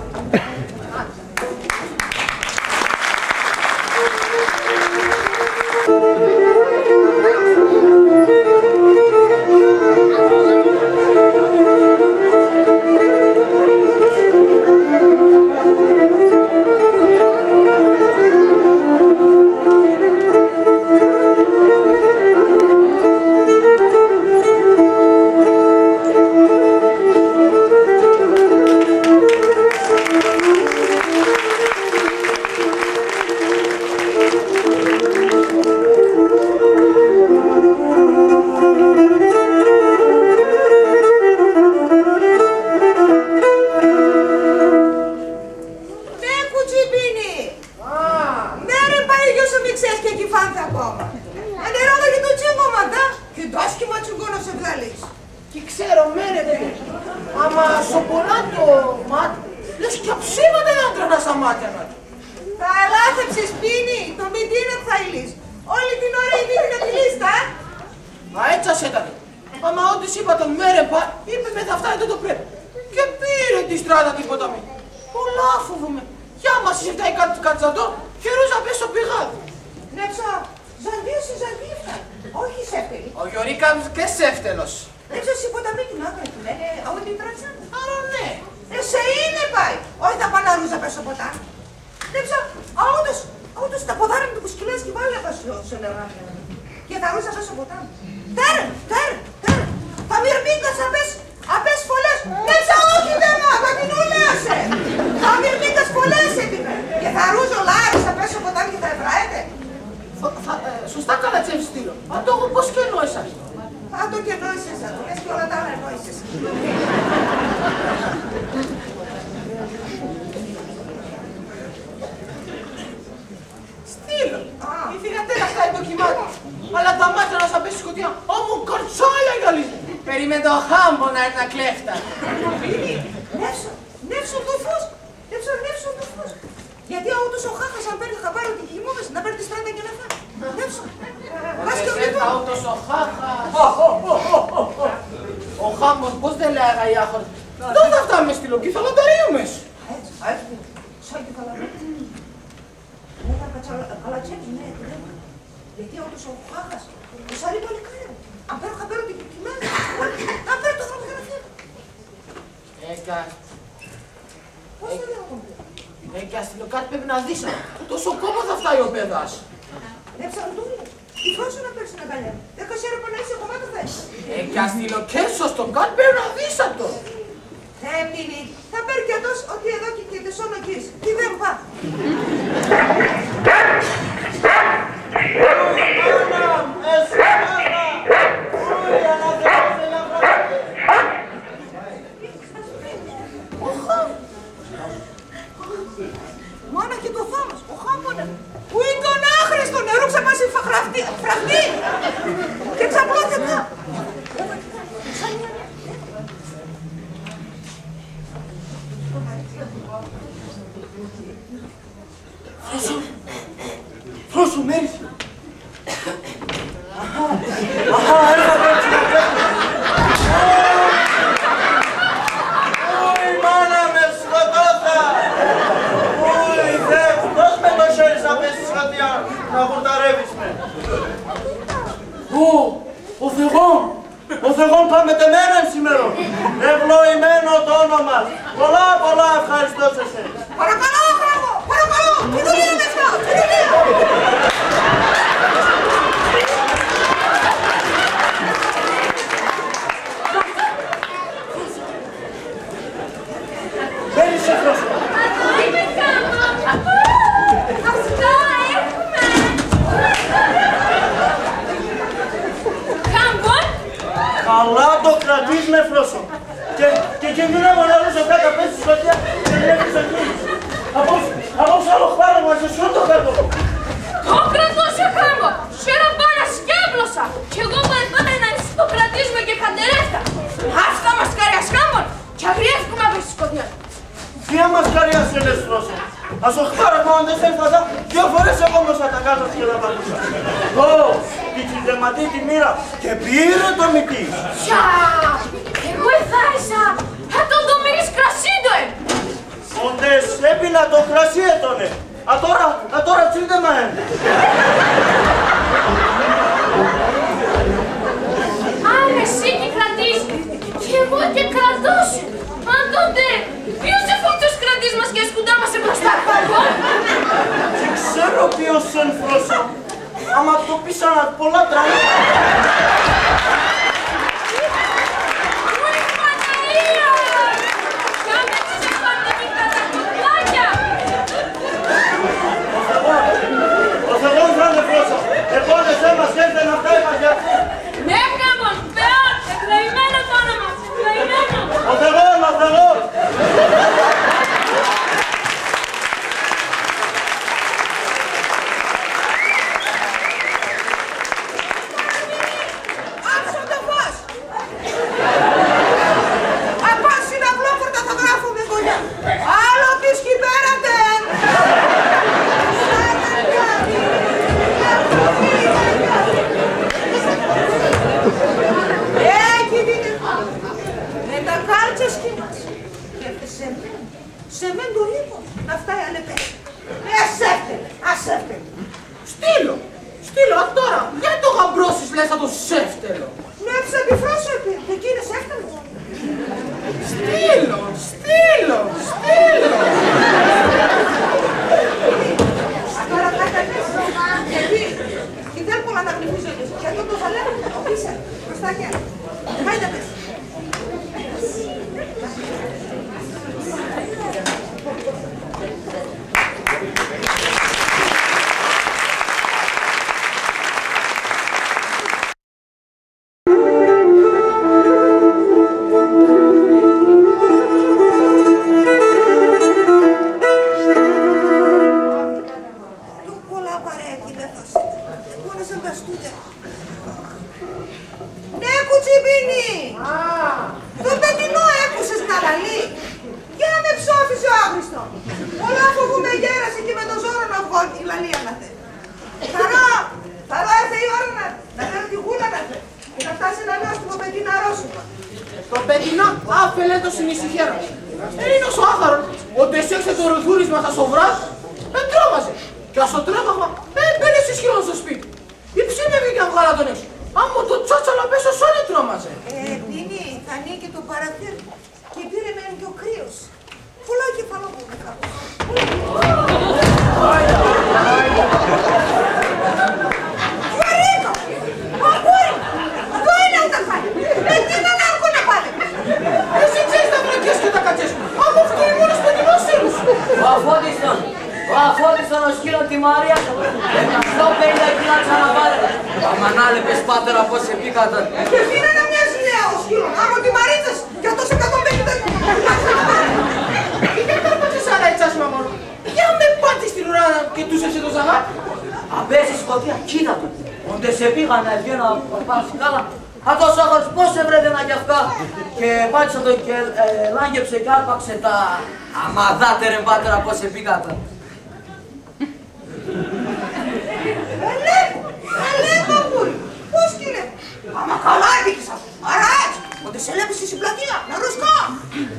Speaker 4: Περίμενε το Χάμπον να έρθει να κλέφτα.
Speaker 3: Νεύσω το φως. Νεύσω το φως. Γιατί ούτως ο Χάχας αν παίρνει χαμπάρι ότι κοιμούμες να παίρνει τη στράτα και να φάει. Νεύσω.
Speaker 4: Εσένα ούτως ο Χάχας. Ο Χάμπον πώς δεν λέγα οι άχορες. Δεν θα φτάμε στη λογική, θα λαταρείουμε.
Speaker 3: Έτσι, σαν και θα λαταρείουμε. Ναι, θα καλατσέπεις, ναι, γιατί όντως ο Χάχας, ο Σαρή παλικάρι. Αν παίρνω, θα παίρνω την κεκτημένη, αν παίρνω το δρόμο για να φύγω. Πώς θα λέω ακόμα.
Speaker 4: Και αστυνοκάτι πρέπει να δεις. Τόσο κόμμα θα φτάει ο παιδάς.
Speaker 3: Ναι, ψαροντούλη. Τι φρόσο να παίρνεις την αγκαλιά. Δεν ξέρω που να είσαι κομμάτι θα είσαι.
Speaker 4: Και αστυνοκέσο στον κάτι πρέπει να δεις αυτό.
Speaker 3: Έμεινε. Θα παίρνει και αυτός ότι εδώ και τεσσόνο κοίς. Τι δεν πά. Μάνα και το θάμος, ο Χάμπονα, που είναι τον άχρηστο νερού ξαπάσει φραχτή και ξαπλώθηκα.
Speaker 4: Φρόσο, μέρης. Αχα, έλα έτσι να πέφτει. Ούι, μάνα με σκοτώθα. Ούι, Θεέ, δώσ' με το χέρι να πες στη σκατιά, να χορταρεύεις με. Ο Θεόν. Ο Θεόν πάμε τεμέναν σήμερα. Ευλογημένο το όνομα. Πολλά, πολλά ευχαριστώ σε εσένα.
Speaker 3: Παρακαλώ, Χράβο, παρακαλώ, τι δουλειά είναι αυτό, τι δουλειά.
Speaker 4: Μπαίνεις Φρόσο.
Speaker 5: Αυτό είναι κάμα. Αυτό έχουμε. Κάμπον.
Speaker 4: Καλά το κρατείς με Φρόσο. Και κινδυνεύω να ρωτήσω κάτω πέσει στη σκοτειά και βλέπεις εκεί. Απόψε άλλο χπάρα μου, σε σιόν το κάτω.
Speaker 5: Το κρατούσε Κάμπον. Σέρα πάνω σκέπλωσα. Κι εγώ παρεπάνε να το κρατήσουμε και καντερέφτα. Αυτά μας καριάς Κάμπον. Κι αγριεύκουμε από τη σκοτειά.
Speaker 4: Ποια μας καριάς λες Φρόσο. Ας ο χπάρας μου αν δεν θέλει θα δω, 2 φορές εγώ όμως θα τα κάνω και θα πατούσα. Την κυδεματή τη μοίρα και πήρε το μυτί.
Speaker 5: Πια! Εγώ εθάρισα! Θα τον δομήσεις κρασί το
Speaker 4: Όντες έπινα το κρασί έτωνε. Α τώρα τσίλτε μαέν.
Speaker 5: Αν εσύ και κρατείς, και εγώ και κρατώσου. Αν τότε, ποιος εφόντος κρατείς μας και σκουντά μας μπροστά Κάμπον.
Speaker 4: Και ξέρω ποιος εν Φρόσο. Άμα το πείσαν πολλά τραγούδια.
Speaker 5: Ui, Παναγία! Κάμε τις επαντημικά τα κομπλάκια.
Speaker 4: Ο Θεός βράδε Φρόσο. Επώνεσέ μας και έρθε να φτάει μας για αυτή.
Speaker 5: Ναι, Κάμπον, Θεός, ευλογημένο το όνομα σου, ευλογημένο.
Speaker 4: Ο Θεός, ο Θεός.
Speaker 3: Άψω το φως. Απάς συναυλόφορτα θα γράφω με γωνιά. Άλλο της κυπέρατε. Εκεί δείτε. Με τα κάλτσα σκηνάς. Και σε μεν το λίπο να φτάει ανεπές. Ας έφτελε.
Speaker 4: Στείλω, τώρα. Γιατί το γαμπρώσεις λες θα το σέφτελο.
Speaker 3: Νεύσα τη Φρόσο και εκεί είναι σέφτελος.
Speaker 4: Στείλω.
Speaker 3: Τώρα κάτω γιατί δεν μπορώ να τα γνωρίζω και αυτό το ζαλέω πίσω, μπροστά χέρι. Μάιντα πες. Ναι, κουτσιμπίνι! Το πετεινό έκουσες να λαλεί. Για με ψόφισε ο άγριστο. Πολλά φοβούμαι γέρασε και με το ζώρο να βγω η λαλία να θε. Θαρώ, ήρθε η ώρα να φέρω τη γούλα να θε. Και να φτάσει να νιώσουμε πετεινά ρώσιμα.
Speaker 4: Το πέτεινα άφελε το συνησυχέρα. Είναι όσο άχαρο. Ο τεσέξε το ρουθούρισμα στα σοβρά, δεν τρόμαζε. Κι ας το τρέμαγμα, μπαίνει συσχύλων στο σπίτι. Η ψή με βγήκε αν βγάλα τον έξω. Άμα το τσάτσαλα πέσω σόλι τρόμαζε.
Speaker 3: Δίνει, θα ανήκει το παραθύρι και πήρε μεν και ο κρύος. Πολλά κεφαλό μου με κάπου. Φαρίκο! Αγόρι! Αυτό είναι ούτε χάρη. Με τι να λάρκω να πάτε.
Speaker 4: Εσύ ξέρεις τα βρακές και τα κατσές. Άμα φτύνει μόνο στο κοινόσυρους.
Speaker 2: Ο Αφώτιστον ο σκύλον τη Μαρία. 150 κιλά ξαναπάρετε. Αμανάλεπες πάτερα πώς σε πήκατε.
Speaker 3: Και είναι να μοιάζει νέα ο σκύλον. Άμα τη Μαρίτσας για τόσο 150 κιλά ξαναπάρετε.
Speaker 4: Και κάρπαξες άλλα ετσάσιμα μόνο. Για με πάτε στην ουρά και τους εσύ το ζαγάπι.
Speaker 2: Απέσεις σκοτία, κοίτα του. Όντε σε πήγα να βγαίνω από πάνω στην κάλα. Αυτός ο άχαρος πώς έβρετε να κι αυτά. Και πάτησα το και λάγεψε και άρπαξε τα αμαδάτερε πάτερα πώς σε πήγατε.
Speaker 3: Ελέγχω, αγόρι. Πώς κύριε. Άμα καλά έπικες σας. Άρα έτσι. Ότι σε λέπεις στην πλατεία, να ρουσκά.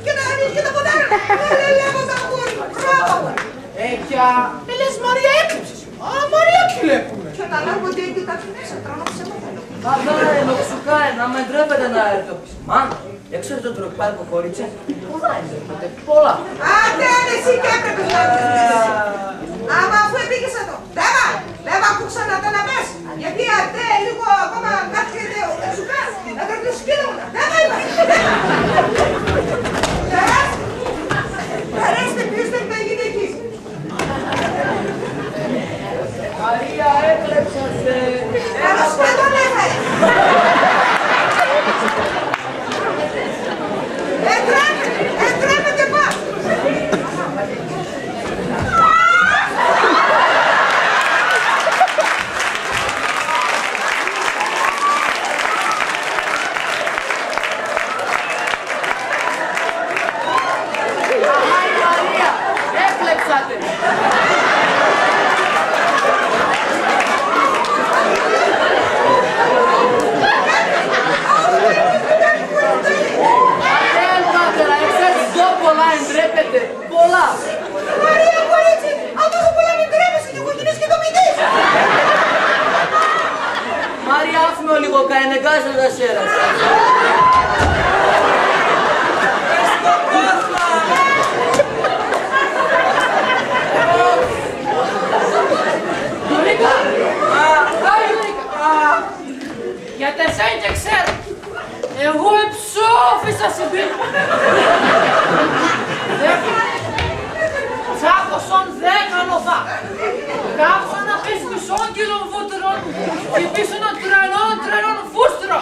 Speaker 3: Και να ανοίγει και τα ποτάρια. Ελέγχω τα αγόρι. Μπράβο, αγόρι.
Speaker 4: Πια, λες Μαρία έκλειψες. Α, Μαρία κλέπουμε.
Speaker 3: Και τα λάβω ότι έχει κάτι μέσα, τρώνω ψέματα.
Speaker 2: Καλά, εννοξουκάει, να με ντρέπετε να έρθει ο πισμάν. Έξω το τροπάρικο κορίτσια. Πολλά εντρέπετε, πολλά.
Speaker 3: Άντε, εσύ και έπρεπες να έρθεις. Άμα αφού επήγες εδώ. Βέβαια, που ξανά τα να πες. Γιατί αντέ λίγο ακόμα κάθεται ο Εξουκάς. Να κρατήσεις σκύλο μου. Βέβαια είμαστε. Περάστε ποιος δεν θα γίνει εκεί.
Speaker 2: Μαρία, έκλεψασε.
Speaker 3: Καλώς και τον έφερε. Εντρέπεται πας.
Speaker 2: Μαρία, έκλεψατε. Εντρέπεται, πολλά!
Speaker 3: Μαρία, κορίτσι, αν τόσο πολλά μην τρέπεσαι και κοκκινές και το μηδείς.
Speaker 2: Μαρία, άφημαι λίγο καενεγκάζω τα σέρας.
Speaker 5: Γιουρίκα! Γιατί εσένα και ξέρω, εγώ εψόφισα συμπίλη. Τσάκωσον 10 λοφά. Κάψα να πεις μισόν κιλό βούτυρον και πίσω να τρελών φούστρο.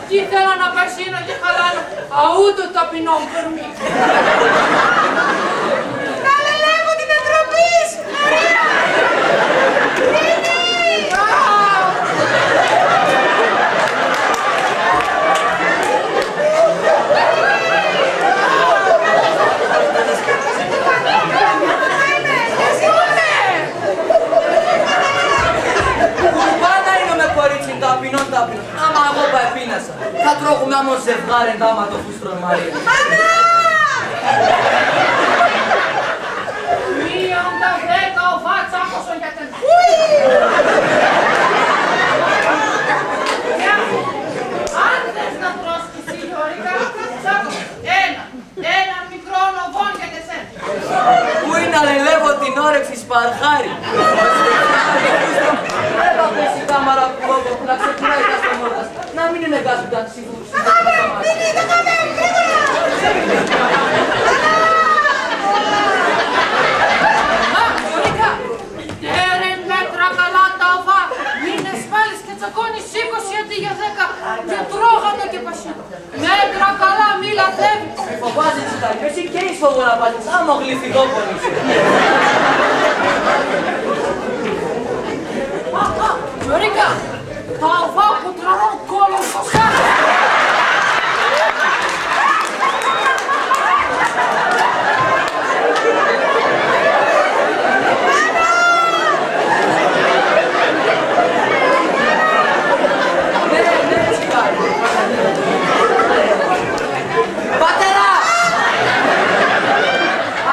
Speaker 5: Τι θέλω να πασίνω και χαλάνω, αούτο ταπεινό κορμί.
Speaker 3: Καλέ λέγω την εντροπή σου, Μαρία!
Speaker 2: Ταπεινών. Άμα εγώ παπίνασα, θα τρώγουμε άμμο ζευγάρι άμα το φούστρο Μαρία.
Speaker 3: Μαμά!
Speaker 5: Μείον τα 10 ο φάτσακοσον για τεν. Αν θες να τρως κι εσύ Γιώρικα, τσάκωσε ένα μικρό νοβόν για τεσέν.
Speaker 2: Πού είναι να λελεύω την όρεξη σπαρχάρι. Έλα πες η κάμαρα που λόγω να ξεκινάει τα στομόρτας. Να μην είναι κάτω τα ξύφου.
Speaker 5: Γιώρικα, τέρε μέτρα καλά τα οβά. Μην εσφάλεις και τσακώνεις 20 αντί για 10.
Speaker 2: φόβο να πάτε, άμα γλυφιδόπονης.
Speaker 5: Γιωρίκα, τα αβά που τραβώ κόλλο στο σάρι.
Speaker 2: Πατέρα!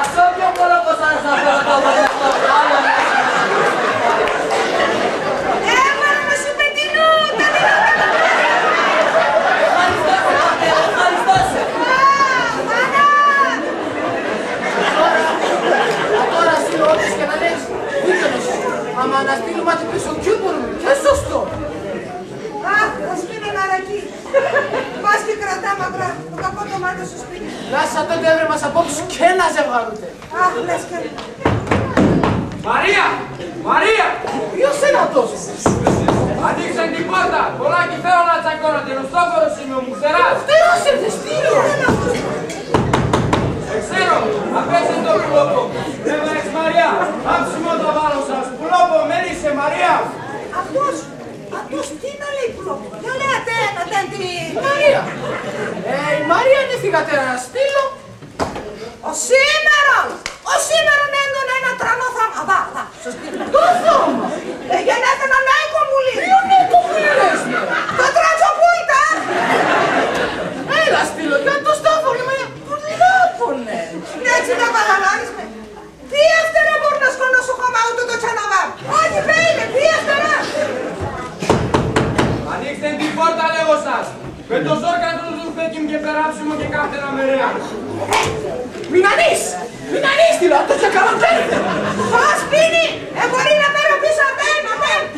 Speaker 2: Αυτό πιο πολύ όπως άρεσε να φέρω το βολευτό.
Speaker 3: Έβαλα με σου πετινού, τα
Speaker 2: Ευχαριστώ σε πατέρα, ευχαριστώ σε.
Speaker 3: Μάνα!
Speaker 4: Τώρα στείλω όλες και να λες, δίκαιος, άμα να στείλουμε την πίσω κι μπορούμε, και σωστό.
Speaker 3: Αχ, θα σπίνω ένα ρακί. Πας και κρατά μακρά το κακό το μάτι στο σπίτι.
Speaker 4: Λάσα τότε έβρε μας απόψε και να ζευγαρούτε.
Speaker 3: Αχ, λες και...
Speaker 6: Μαρία! Μαρία!
Speaker 4: Ποιος είναι αυτός?
Speaker 6: Ανοίξε την πόρτα! Κολάκι θέλω να τσακώνω, την ωστόφορος είμαι, μου ξεράς!
Speaker 4: Φτέρος ήρθες, Στήλιο!
Speaker 6: Δεν ξέρω, απέσε το πουλόπο! Δεν βλέπεις Μαρία, άψιμο το βάλω σας! Πουλόπο, μένει είσαι Μαρία!
Speaker 3: Αυτός τι να λέει πουλόπο. Για λέει ατέν τη...
Speaker 4: Μαρία! Η Μαρία είναι θυγατέρα να στείλω.
Speaker 3: Ο σήμερον έντονα ένα τρανό θάμα. Αβά, στο σπίτι.
Speaker 4: Το θόμα!
Speaker 3: Γεννέται ένα νέο κομμουλί.
Speaker 4: Ποιο νίκο που λες με!
Speaker 3: Το τρατζοπούλτα.
Speaker 4: Έλα στείλω, για το στάφωνε με πουλάπωνε!
Speaker 3: Έτσι τα παραλάβεις με. Τι εύτερα μπορεί να σκονώσω χώμα ούτε το τσαναβά. Όχι πέιλε, τι εύτερα.
Speaker 6: Ανοίξτε την πόρτα λέγω σας! Με το ζόρκα του ζουρφέκιμ και περάψιμο και κάθε ένα μερέα!
Speaker 4: Μην ανείς στείλω, αυτό και καλοκαίρι!
Speaker 3: Πώς πίνει. Μπορεί να παίρνω πίσω ατέν.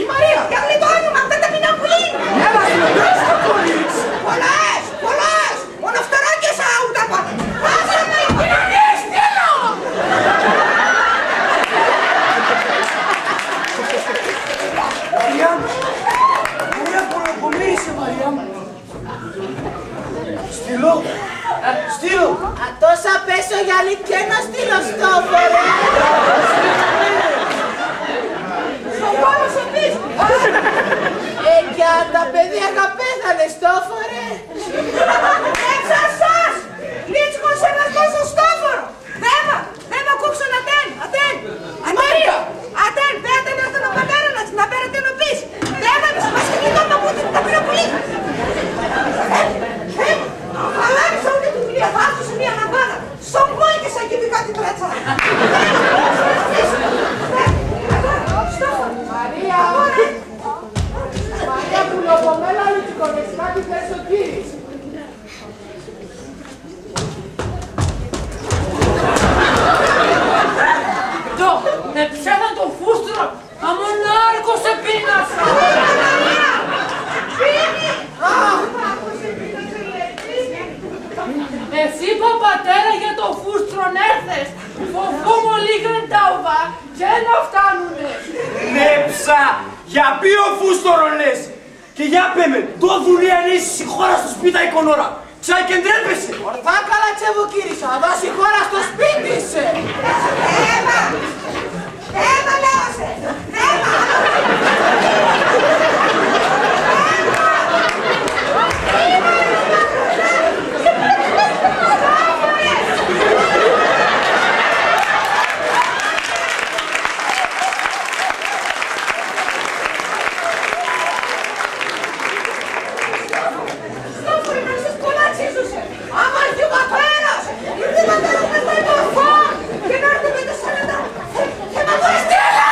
Speaker 4: Η Μαρία!
Speaker 3: Για γλιτώνουμε αυτά τα πινακουλί.
Speaker 4: Έλα στείλω, ποιος θα κολλείς!
Speaker 3: Πολλές. Μόνο φτεράκια σαν ούτε πάνω. Πάσε με.
Speaker 4: Μην ανείς, στείλω! Μαρία, πολλοπολή είσαι, Μαρία μου. Στείλω!
Speaker 3: Τόσα πέσω για και να στείλω στο φορέ. Στο πάνω σε πίσω. Για τα παιδιά πέθανε στο φορέ. Έξα σας. Λίτσκος ένας τόσο στόφορο. Δέμα κόψω ατέν.
Speaker 4: Μαρία!
Speaker 3: Ατέν, πέατε να έρθει ο πατέρα να πέρατε να πεις. Δέμα, μας και γλιτώ να πούτε τα πυροπουλή. Χαλάρισα ούτε την κυρία Βάστο σε μία λαμπάδα. Στον πόη και σαν κυβικά την τρέτσα.
Speaker 4: Μαρία! Μαρία πουλοπομέλα λιτικονεστικά τη θες ο κύρις.
Speaker 5: Με ψέμα το φούστρο, αμονάρκο σε πίνασα. Εσύ παπατέρα για το φούστρον έρθες. Φοβούμαι λίγαν τα οβά και να φτάνουνε.
Speaker 6: Νέψα! Για ποιο φούστορο λες! Και για πέμε, το δουλειανείς η χώρα στο σπίτι εικονόρα. Ξακεντρέπεσαι!
Speaker 4: Ορθά καλά τσεβοκύρισα, δώσει χώρα στο σπίτι σε.
Speaker 3: Έμα λέω σε. Άμα έρθει ο πατέρας, ήρθε ο πατέρας με τα υπορφά και να έρθει με τα σαλατά και να το εστέλα!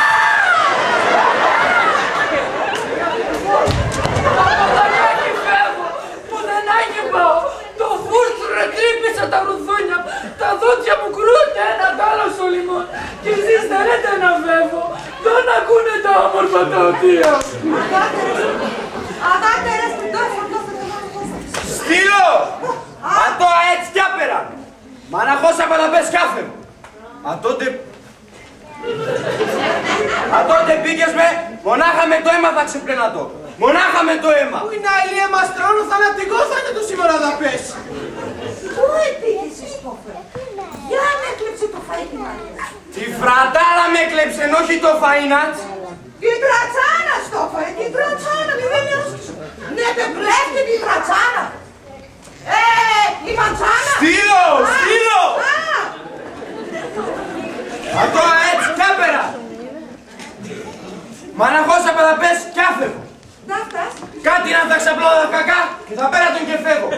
Speaker 5: Παπαδάκι φεύγω, πουδενάκι πάω. Το φούστρο τρύπησα τα ρουθούνια, τα δόντια μου κρούται ένα γάλα στο λιμόν. Και εσείς θέλετε να φεύγω, δεν ακούνε τα όμορφα τα οτία.
Speaker 3: Αγάτερες,
Speaker 6: Στείλω! Ατώ έτσι κι άπερα! Μαναχώσα παταπές κάφε μου! Αν τότε πήγες με, μονάχα με το αίμα θα ξεπλένατο! Μονάχα με το αίμα!
Speaker 4: Πού είναι άλλη αίμα στρώνου, θανατικό θα είναι το σήμερα να πέσει.
Speaker 3: πού επήγες, Σκόφερ? Για φάει τη Μαρία.
Speaker 6: Τη φρατάλα με έκλεψε, όχι το φαΐνατς.
Speaker 3: Την τρατσάνα στόφαρε, την τρατσάνα, μη δεν έσκησε. Ναι, δεν κλέφτη την τρατσάνα. Η μαντσάνα.
Speaker 6: Στείλω, στείλω. Α, τώρα έτσι, κι άπερα. Μ' αναχώσα θα πες κι άφευω.
Speaker 3: Να φτάσει.
Speaker 6: Κάτι να τα ξαπλώδα κακά και θα πέρα τον και φεύγω.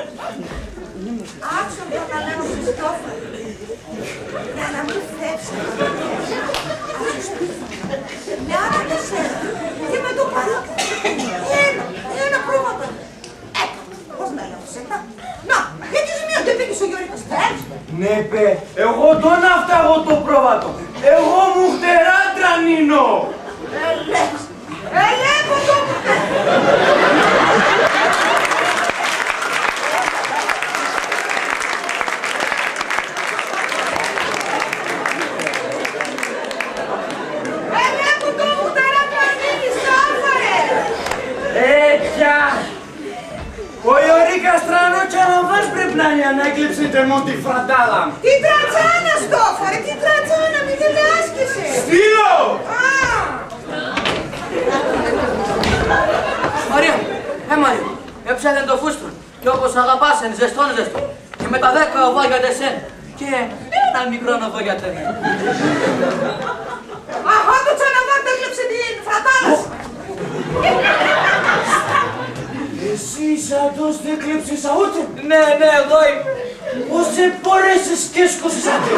Speaker 3: Άξιο για να λέω σε στόφαρε. Για να μην φεύγει. Με άρα τεσσέρα. Και με το παράδειγμα. Ένα πρόβατο. Πώς να λέω σέτα. Να, γιατί ζημία δεν πήγες ο Γιώργος Τέρς.
Speaker 6: Ναι, παι, εγώ τον έφταγω το πρόβατο. Εγώ μου χτερά τρανίνω.
Speaker 3: Ελέγχω το
Speaker 6: Ο Ιωρίκας Τρανό και Αναβάς πρέπει να είναι να έκλειψε τεμόν τη φραντάλα.
Speaker 3: Τι τρατσάνα στόφαρε, τι τρατσάνα, μη δεν άσκησε.
Speaker 6: Στείλω!
Speaker 2: Μαρία, Μαρία, έψαχνε το φούστρο και όπως αγαπάς εν ζεστόν. Και με τα 10 οβά για τεσέν και ένα μικρό νοβό για τεμέ.
Speaker 3: Αχα, το Τσαναβάρ έκλειψε την φραντάλα.
Speaker 6: Εσύ σαντός δεν κλέψεις ούτε.
Speaker 2: Ναι, εγώ είμαι.
Speaker 6: Πώς σε πόρεσες και σκόσες αντί.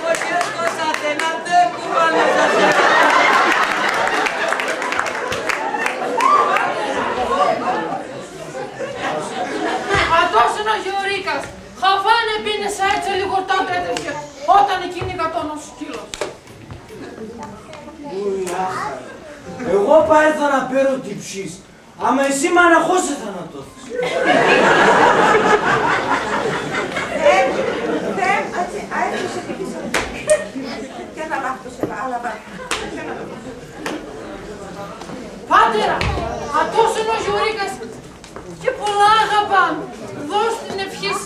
Speaker 2: Όχι έσκοσατε, να δεν κουβάλεσατε.
Speaker 5: Αυτός είναι ο Γιωρίκας. Χαφάνε πίνεσα έτσι λίγο τάντρα έτρεχε όταν εκείνη κατώνος σκύλος.
Speaker 6: Εγώ πάεθα να πέρω τυψής, άμα εσύ μ' αναχώσαι θανατώθεις.
Speaker 3: Άιφωσε και πίσω. Και να βάφτωσε, άλλα βάφτωσε.
Speaker 5: Πάτερα, αυτός είναι ο Γιωρίκας και πολλά αγαπάμε. Δώσ' την ευχής.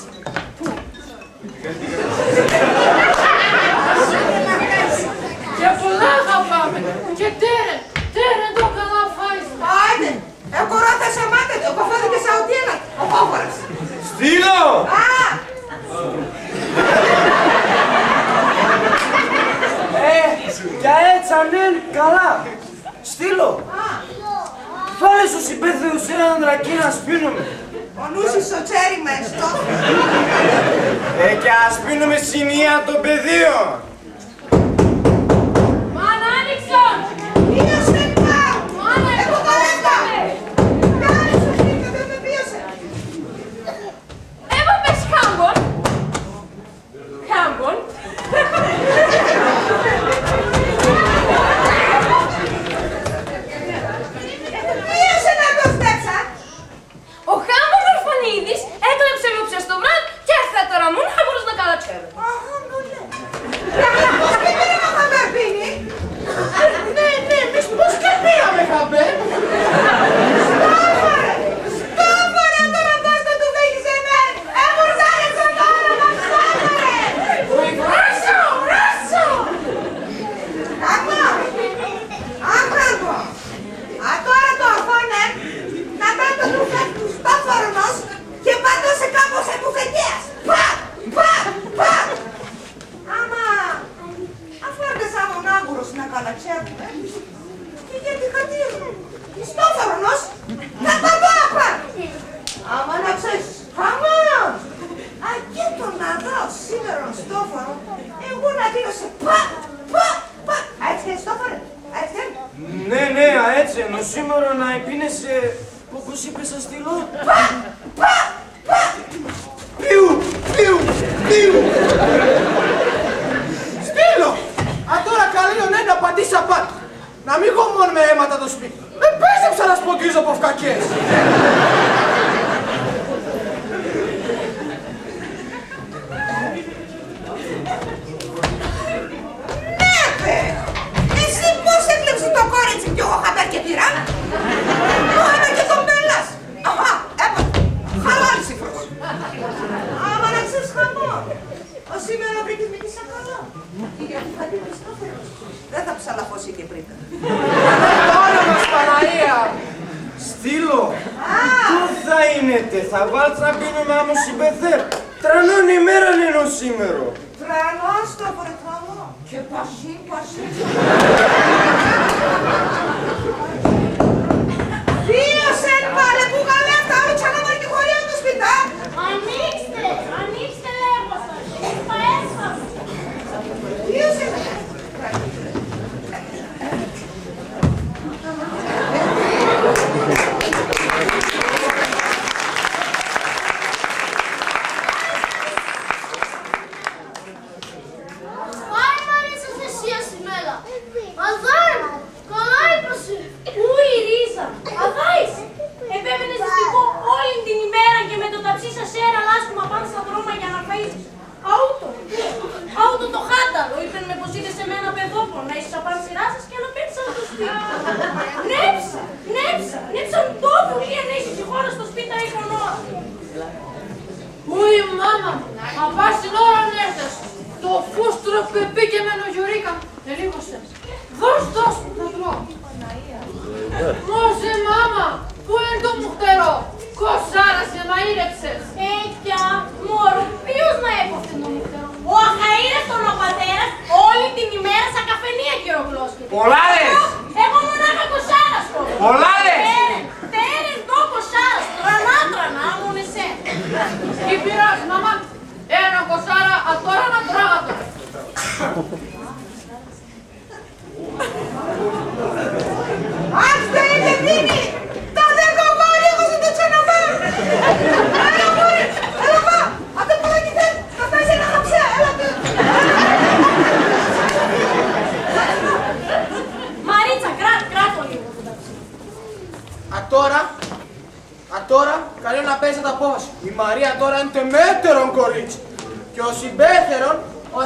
Speaker 5: Και πολλά αγαπάμε. Και τέρεν το καλά φάεις.
Speaker 3: Άιντε, εγώ ρώτησα μάτε, ο κοφόδι και σαουτίνα, ο κόφορας.
Speaker 6: Στείλω! Κι έτσι ανέν, καλά. Στείλω. Βάλε στους υπαίθριους έναν δρακί να σπίνουμε.
Speaker 3: Ο νους στο τσέρι με στόχο.
Speaker 6: Και ας πίνουμε συνεία των πεδίων.
Speaker 5: Μάνα, άνοιξον!
Speaker 3: Είναι ο Στενικά!
Speaker 5: Μάνα,
Speaker 3: έχω τα λεφτά! Κάνε στο σπίτι, δεν με πίεσε.
Speaker 5: Έπαπες χάμπον. Χάμπον.
Speaker 3: Πίεσε να το στέψα!
Speaker 5: Ο Χάμπον Ορφανίδης έκλεψε με ψες το βράδυ και έρθε τώρα μου να μπορείς να καλατσέρω.
Speaker 3: Αχα, νουλέ. Πώς και πήραμε θα με πίνει.
Speaker 4: Ναι, εμείς πώς και πήγαμε χαμπέ.
Speaker 3: Στόφαρε τώρα δώσ' το του φύγεις εμένα. Εμουρζάριξα το όνομα στόφαρε.
Speaker 5: Ράσο!
Speaker 3: Άκραγω. Τώρα το αφώνε να πάει το τρουφέκι του στόφαρνος και πάτωσε κάπως εκουφετίας. Πατ! Άμα αφού έρθεσαι ο Άγουρος να καλατσέρουμε και γιατί χατήρου. Η στόφαρνος θα τα πάπα. Άμα να ξέρεις, χαμόν. Και τον να δω σήμερα στόφαρο, εγώ να δίνω πατ! Έτσι και στόφαρε, έτσι και.
Speaker 6: Ναι, έτσι ενώ σήμερα να επίνεσαι, όπως είπες θα στείλω. Πιου!
Speaker 4: Στείλω. Τώρα καλεί ο ναι να πατήσει απάτη. Να μην έχω μόνο με αίματα το σπίτι. Με πέστεψα να σπογγίζω από φκακές.
Speaker 3: Εσύ πώς έκλεψε το κόρετσι κι εγώ χαμπέρ και τυρά. Μόνο και τον πέλας. Αχα, έπατε. Άμα να ξέρεις χαμό. Ο σήμερα βρήκες με τη σακαλά. Και γιατί θα την Χριστόφερος. Δεν θα ψαλαφώσει και πριν.
Speaker 4: Το όνομας Παναία.
Speaker 6: Στείλω. Πού θα είναι, θα βάλεις να πίνουμε άμμο συμπεθέρ. Τρανών ημέρα είναι σήμερα.
Speaker 3: Τρανός το βρεθρόμο. Και πασί. Βίωσεν πάλε που γαλέφτα όλο ξαναβάρει τη χωρία του σπιτά.
Speaker 5: Ανοίξτε λέγω σας, είπα έσφασα.
Speaker 3: Βίωσεν.
Speaker 4: Τώρα, καλεί να πέσει τα πόβαση. Η Μαρία τώρα είναι τεμέτερον κορίτσι. Και ο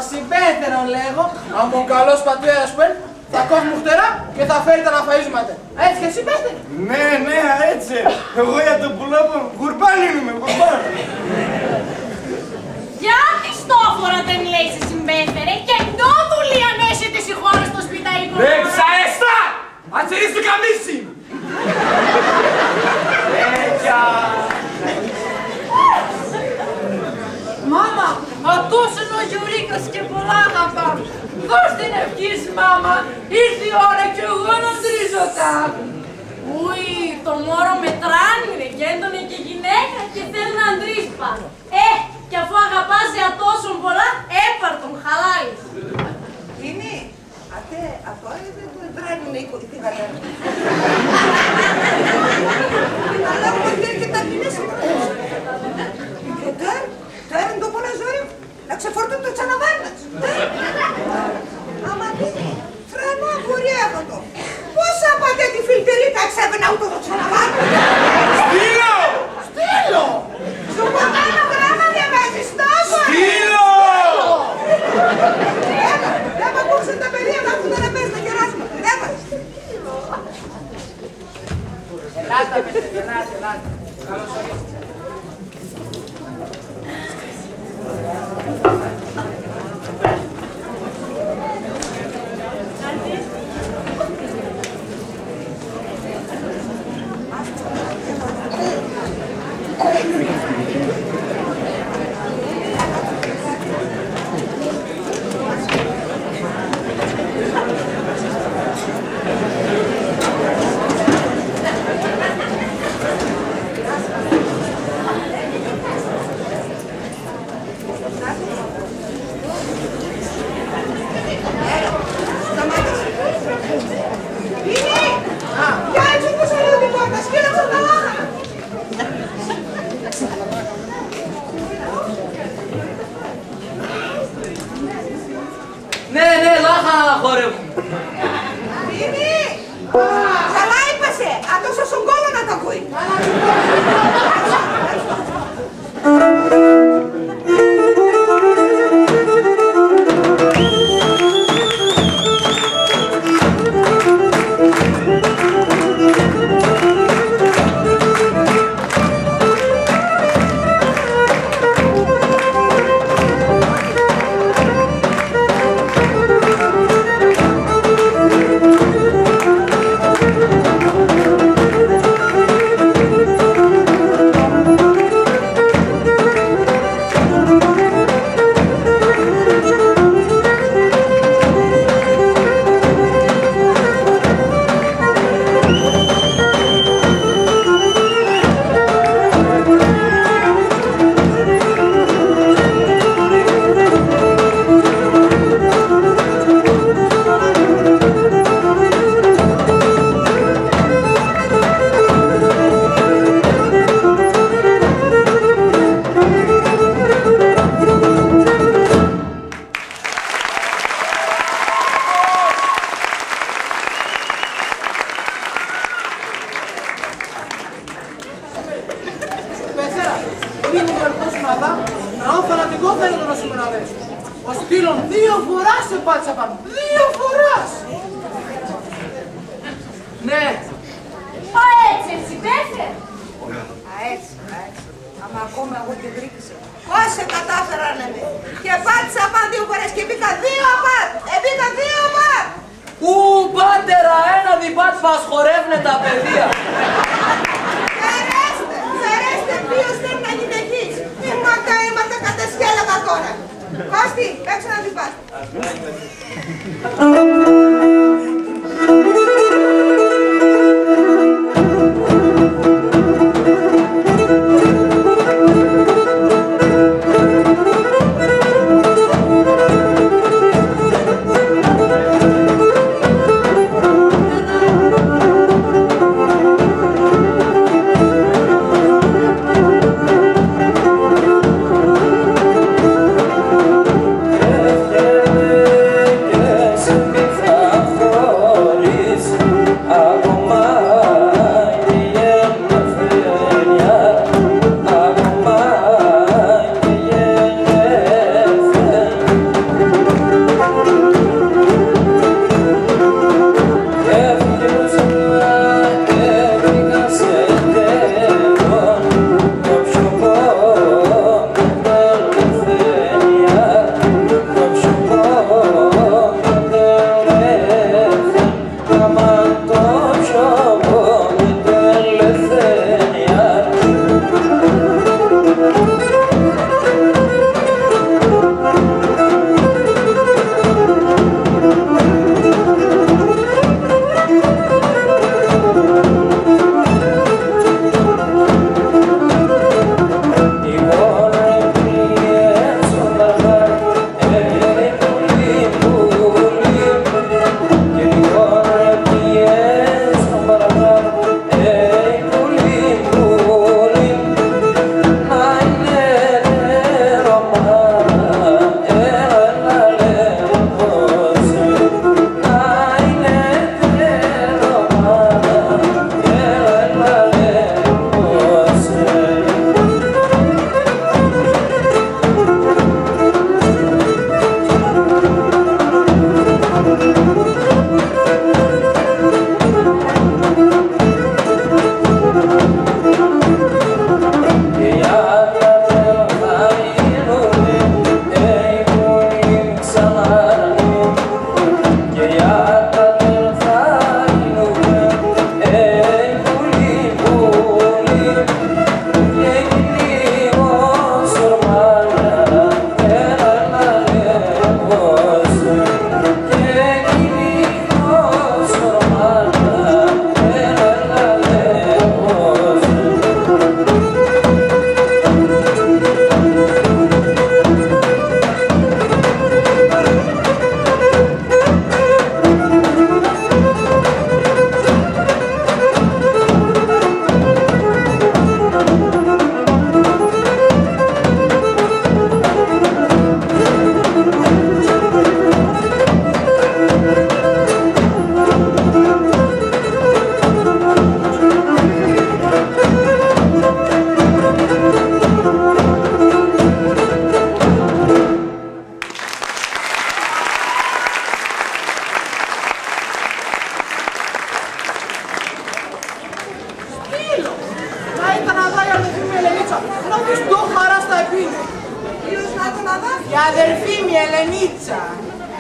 Speaker 4: συμπέθερον λέγω, αν ο καλός πατέρας που είναι, θα κόβει μου φτερά και θα φέρει τα να φαΐζουμε. Έτσι και εσύ πέστε.
Speaker 6: Ναι, έτσι. Εγώ για τον πουλόπο γουρμπάν είμαι, γουρμπάν.
Speaker 5: Γιατί στόφορα δεν λέει σε συμπέθερε και το δουλεί αν έσαι στη χώρα στο σπιταϊκό.
Speaker 6: Ναι, ψαέστα! Ατσερείς το καμίσι!
Speaker 7: Μάμα, αυτός είναι ο Γιουρίκας και πολλά αγαπά. Δώσ' την ευχή σου, μάμα. Ήρθε η ώρα και εγώ να τρίζω τάπη.
Speaker 5: Ουι, το μόρο με τράνινε και έντονε και γυναίκα και θέλει να αντρείς πάνω. Και αφού αγαπάς για τόσο πολλά, έπαρ τον χαλάλης.
Speaker 3: Είναι, αυτό είναι το τράνινε η κωδική γαλέρα. Αλλά ποτέ και τα κοινές εκπρόσεις. Και τώρα είναι το πολλά ζωή να ξεφορτούν το τσαναβάρνας. Άμα τι, φρανό αγγουρία αυτό το. Πώς απάτε τη φιλτερίτα εξέβαινα ούτω το τσαναβάρνας. Στείλω! Σου ποτάνω γράμμα διαβάζεις τόσο.
Speaker 6: Στείλω!
Speaker 3: Δεν μ' ακούσαν τα παιδιά να έρθουν να πες να κεράσουμε.
Speaker 4: Ελάτε, παιδιά, ελάτε. Καλώς ορίσατε.
Speaker 2: Ναι, λάχα χορεύουν.
Speaker 3: Μίμη! Καλά είπασε! Αυτός ο Σογκόλο να το ακούει.
Speaker 4: εγώ θέλω να σου μεναδέσω. Ο Στήλων 2 φοράς σε πάτησα πάνω. 2 φοράς! Ναι.
Speaker 5: Μα έτσι πέθε.
Speaker 3: Έτσι. Άμα ακόμα εγώ την βρήκησα. Πώς σε κατάφερανε με. Και πάτησα πάνω 2 φορές και μπήκα 2 απάτ. Μπήκα 2 απάτ.
Speaker 2: Ου, πάτερα, ένα διπάτ μας χορεύουνε τα παιδεία.
Speaker 3: Φερέστε ποιος θέλει να γίνει εκεί. Είμαστε κατεσκέλαγα τώρα. Κώστη, παίξε ένα διπάτ.
Speaker 4: Η αδερφή μου, η Ελενίτσα.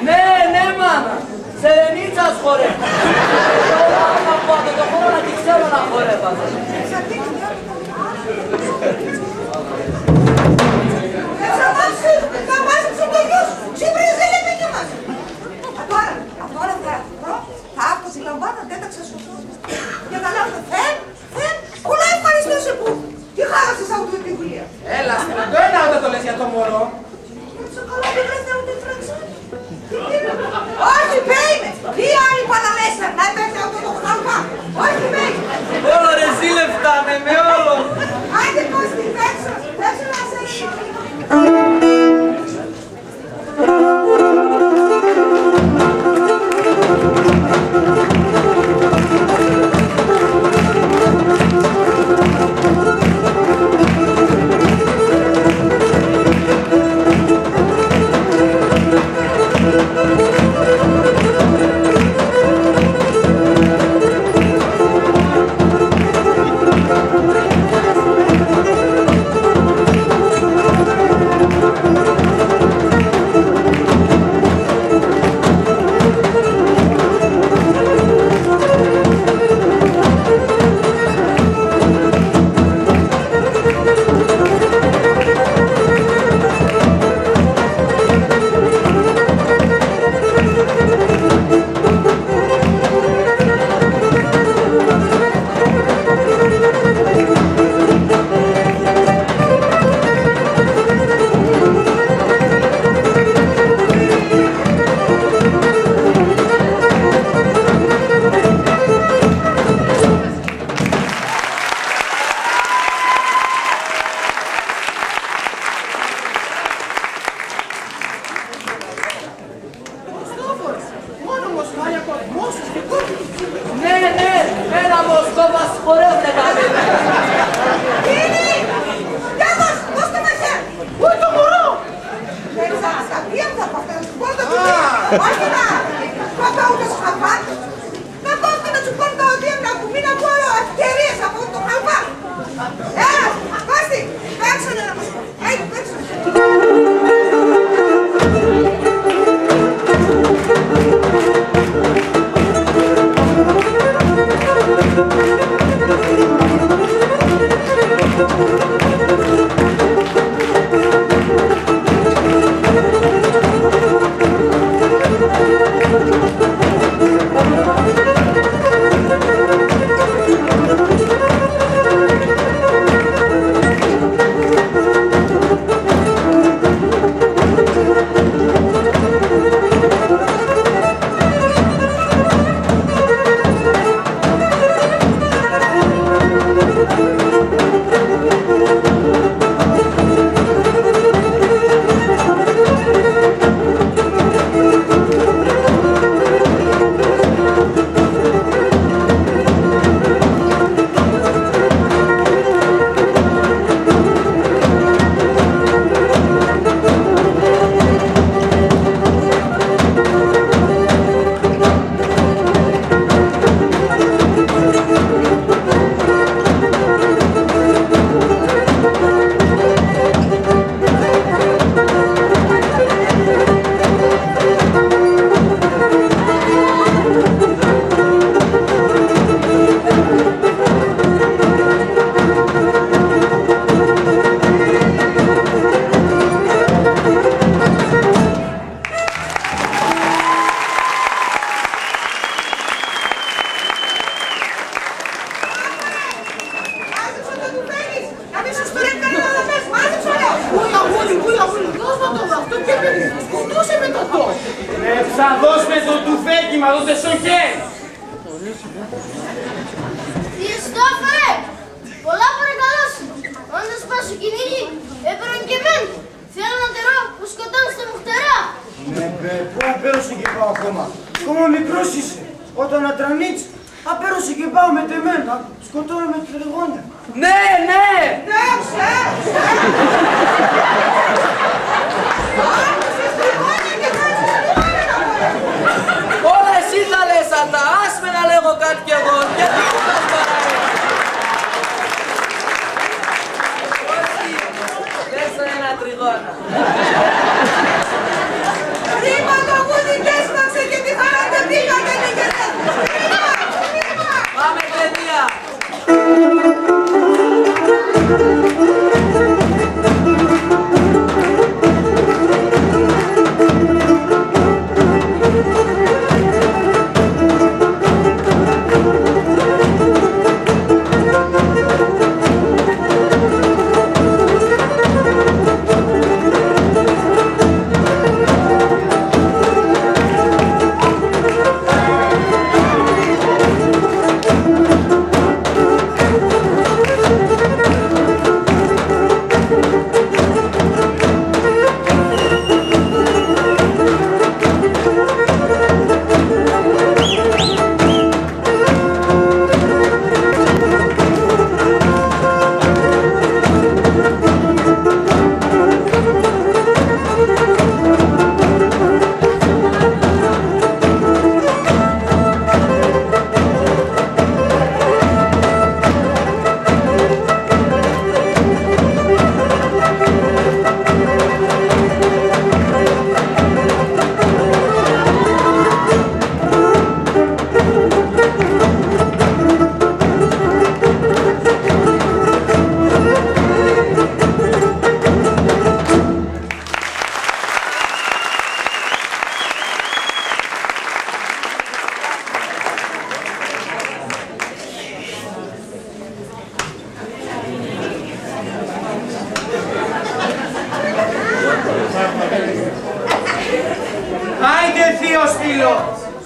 Speaker 2: Ναι, μάνα. Σε Ελενίτσα χορεύει. Τώρα να πω από το χώρο να τη ξέρω να χορεύατε.
Speaker 3: Θα βάζει τους εμπογιούς. Σήμερα δεν λέμε και μας. Τώρα θα άκω τη λαμπάνα, τέταξα σου. Και θα λέω, πολλά ευχαριστώ που τι χάρασες από την βιβλία.
Speaker 4: Έλα, το ένα όταν το λες για το μωρό.
Speaker 3: Έτσι καλά δεν βρέστε ούτε φρανσάκι. Όχι, πέιμε. Τι άλλη παραλέσσα, να έπαιξε αυτό το χαλπά. Όχι, πέιμε.
Speaker 2: Όλο ρε ζήλε φτάνε με όλο.
Speaker 3: Άιντε Κώστη, παίξω να σε ρίξω. Όχι να κόβω ούτως χαλβά. Να κόβω να σου πω τα οδεία να που μην ακούω ευκαιρίες από το χαλβά. Έλα, Κώστη, παίξανε να μας πω. Παίξανε.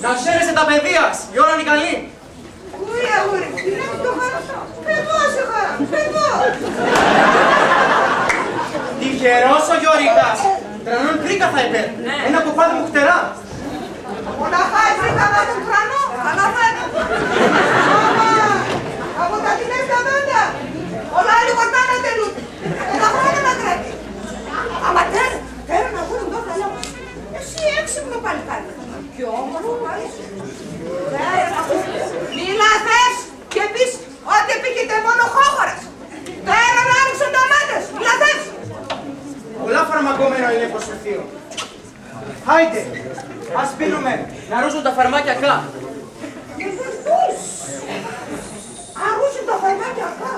Speaker 6: Να ξέρεσαι τα παιδεία, η ώρα είναι καλή.
Speaker 3: Ουρι, αγούρι, τι είναι το χαρό. Παιδός ο χαρά, παιδός.
Speaker 6: Τυχερός ο Γιωρίκας. Τρανόν τρίκα θα είπε. Ένα κοπάδι μου χτερά.
Speaker 3: Μοναχά η τρίκα με τον τρανό, καλά θα είναι. Από τα τινές τα δόντια. Όλα λίγο τα να τελούν. Ένα χρόνο να τρέχει. Αμα τέρα να βγουν το καλά μου. Εσύ έξυπνο παλικάρι. και όμορφο πάλι. Μίλα θες και πεις ότι πήγαινε μόνο χώχωρας. Τώρα να άνοιξουν τα μάτια σου. Μίλα θες.
Speaker 4: Πολλά φαρμακόμενο είναι προσφερθείο. Χάιντε, ας πίνουμε. Να ρούζουν τα φαρμάκια κά.
Speaker 3: Αρούσουν τα φαρμάκια κά.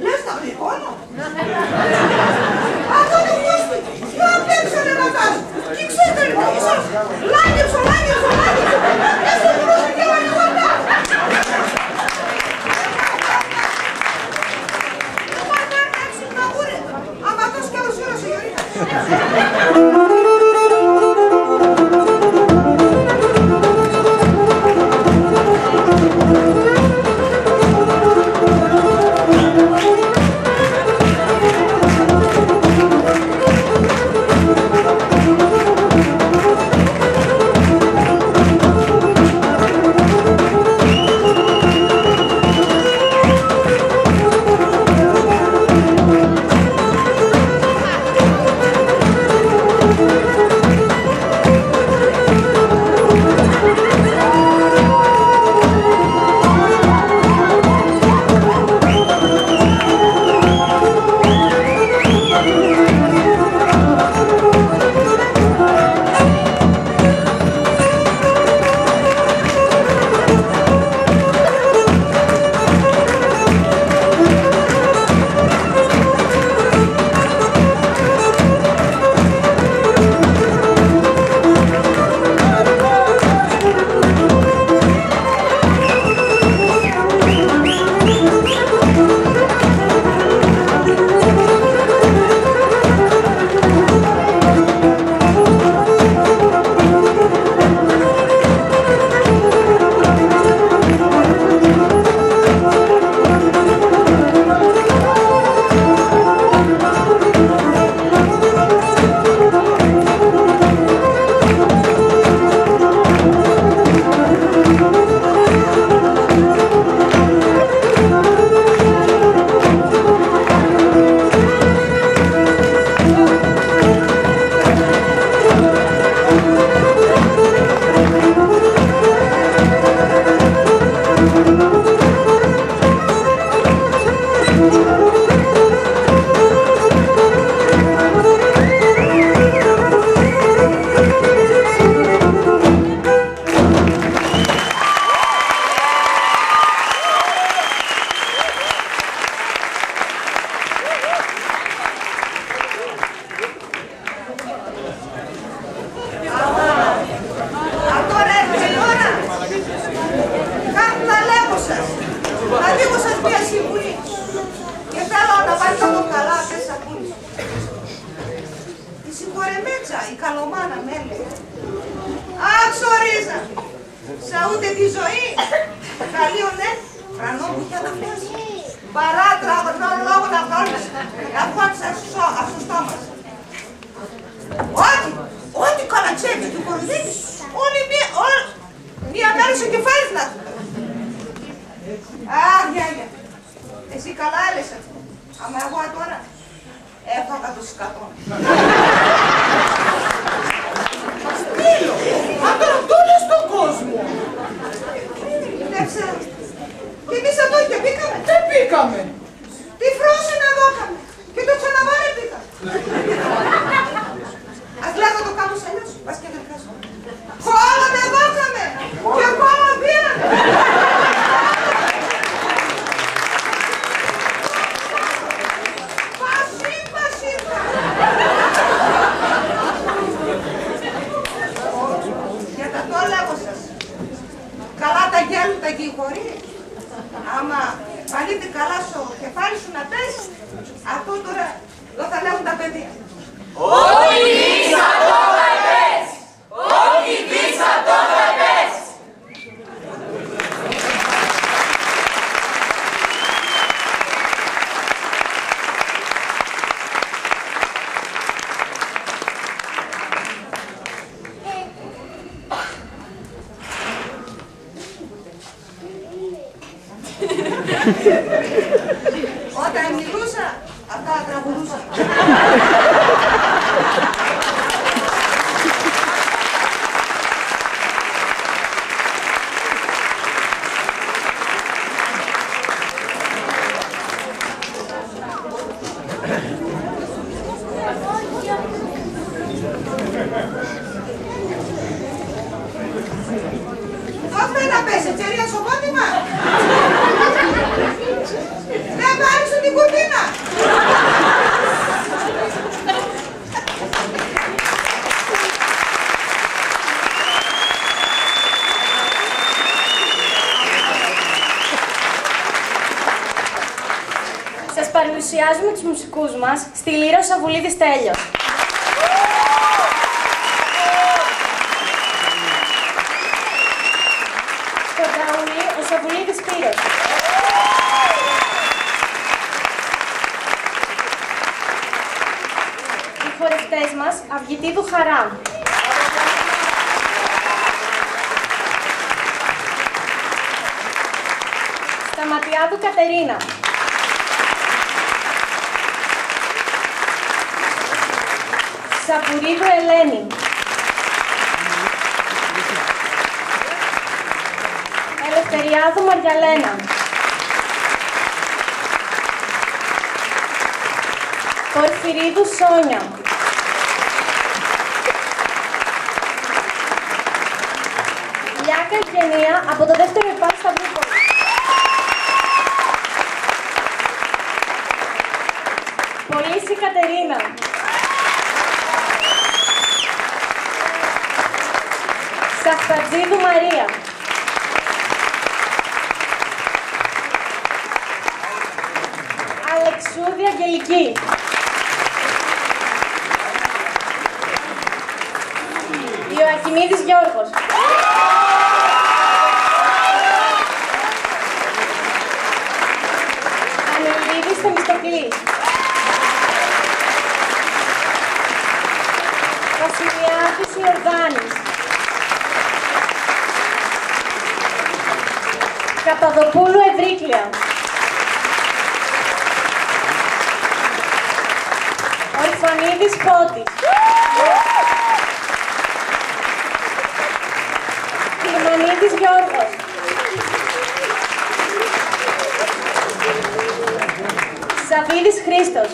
Speaker 3: Λες τα γλυκόνα. Αυτό το κούσπι. Να παίξανε να τάσουν. Τι ξέρετε λοιπόν εσάς. Λάγγεψο. Έστω μπορούσε και όλα λιγοτά. Δεν πάτε να έξω να γούρε. Άμα το σκέλος ήρωσε η Ιωρίτας. Όταν μιλούσα, αυτά τραγουδούσα.
Speaker 8: παρουσιάζουμε τους μουσικούς μας στη λύρα ο Σαβουλίδης Τέλειος. Στο ταούλι ο Σαβουλίδης Σπύρος. Οι χορευτές μας Αυγητίδου Χαρά. Σταματιάδου Κατερίνα. Σαπουρίδου Ελένη. Ελευθεριάδου Μαριαλένα. Πορφυρίδου Σόνια. Λιάκα Ευγενία από το δεύτερο ΕΠΑ Σταυρούπολη. Πολύση Κατερίνα. Σαχτατζίδου Μαρία. Αλεξούδη Αγγελική. Ιωακιμίδης Γιώργος. Ανελίδης Θεμιστοκλής. Βασιλιάδης Ιορδάνης. Καπαδοπούλου Ευρύκλεια. Ορφανίδης Πότης. Κλιμανίδης Γιώργος. Σαβίδης Χρήστος.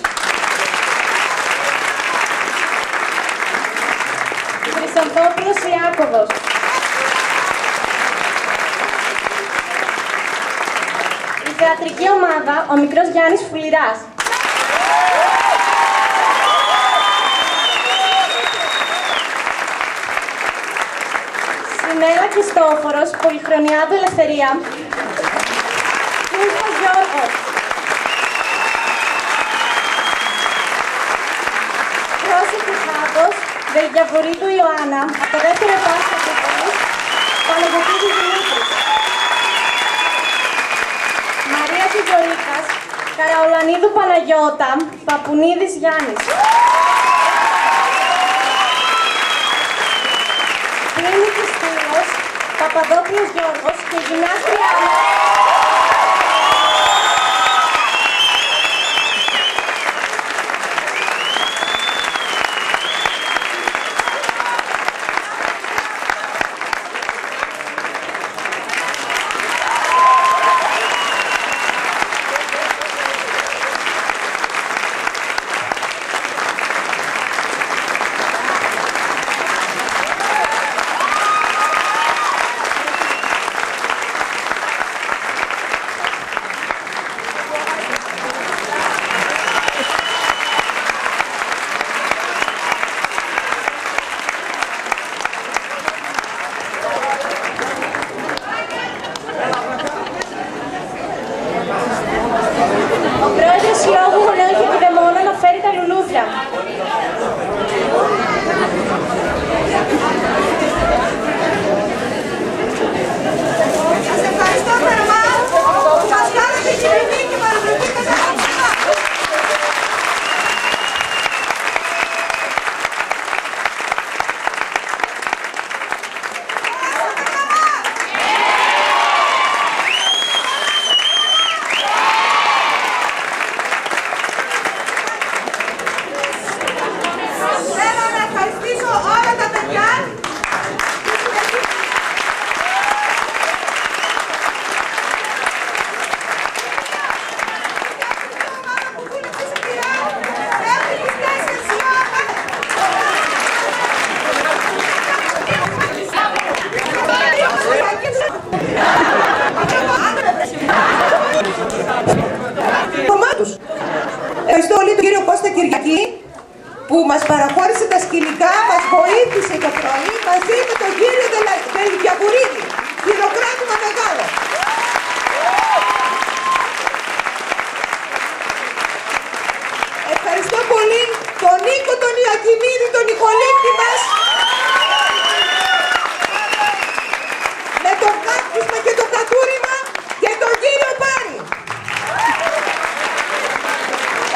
Speaker 8: Χρυσανθόπουλος Ιάκωβος. Η θεατρική ομάδα ο μικρός Γιάννης Φουληράς. Συνέλα Χριστόφορος, Πολυχρονιάδου Ελευθερία. Κούλφος Γιώργος. Πρόσωπη Χάβος, Βελγιαβορίδου Ιωάννα, από το δεύτερο ΕΠΑ Σταυρούπολης, Παναγωγίδου Δημήτρης. Μαρία Τιζωρίκας, Καραολανίδου Παναγιώτα, Παπουνίδης Γιάννης. Πλήνικης Στήλος, Παπαδόπουλος Γιώργος και γυμνάστρια
Speaker 3: Ευχαριστώ πολύ τον κύριο Κώστα Κυριακή που μας παραχώρησε τα σκηνικά, μας βοήθησε το πρωί μαζί με τον κύριο Βελγιαβορίδη. Χειροκρότημα μεγάλο. Ακινίδη, τον Νικολίτη μας, με το κάπνισμα και το κατούριμα, και τον κύριο Πάρη.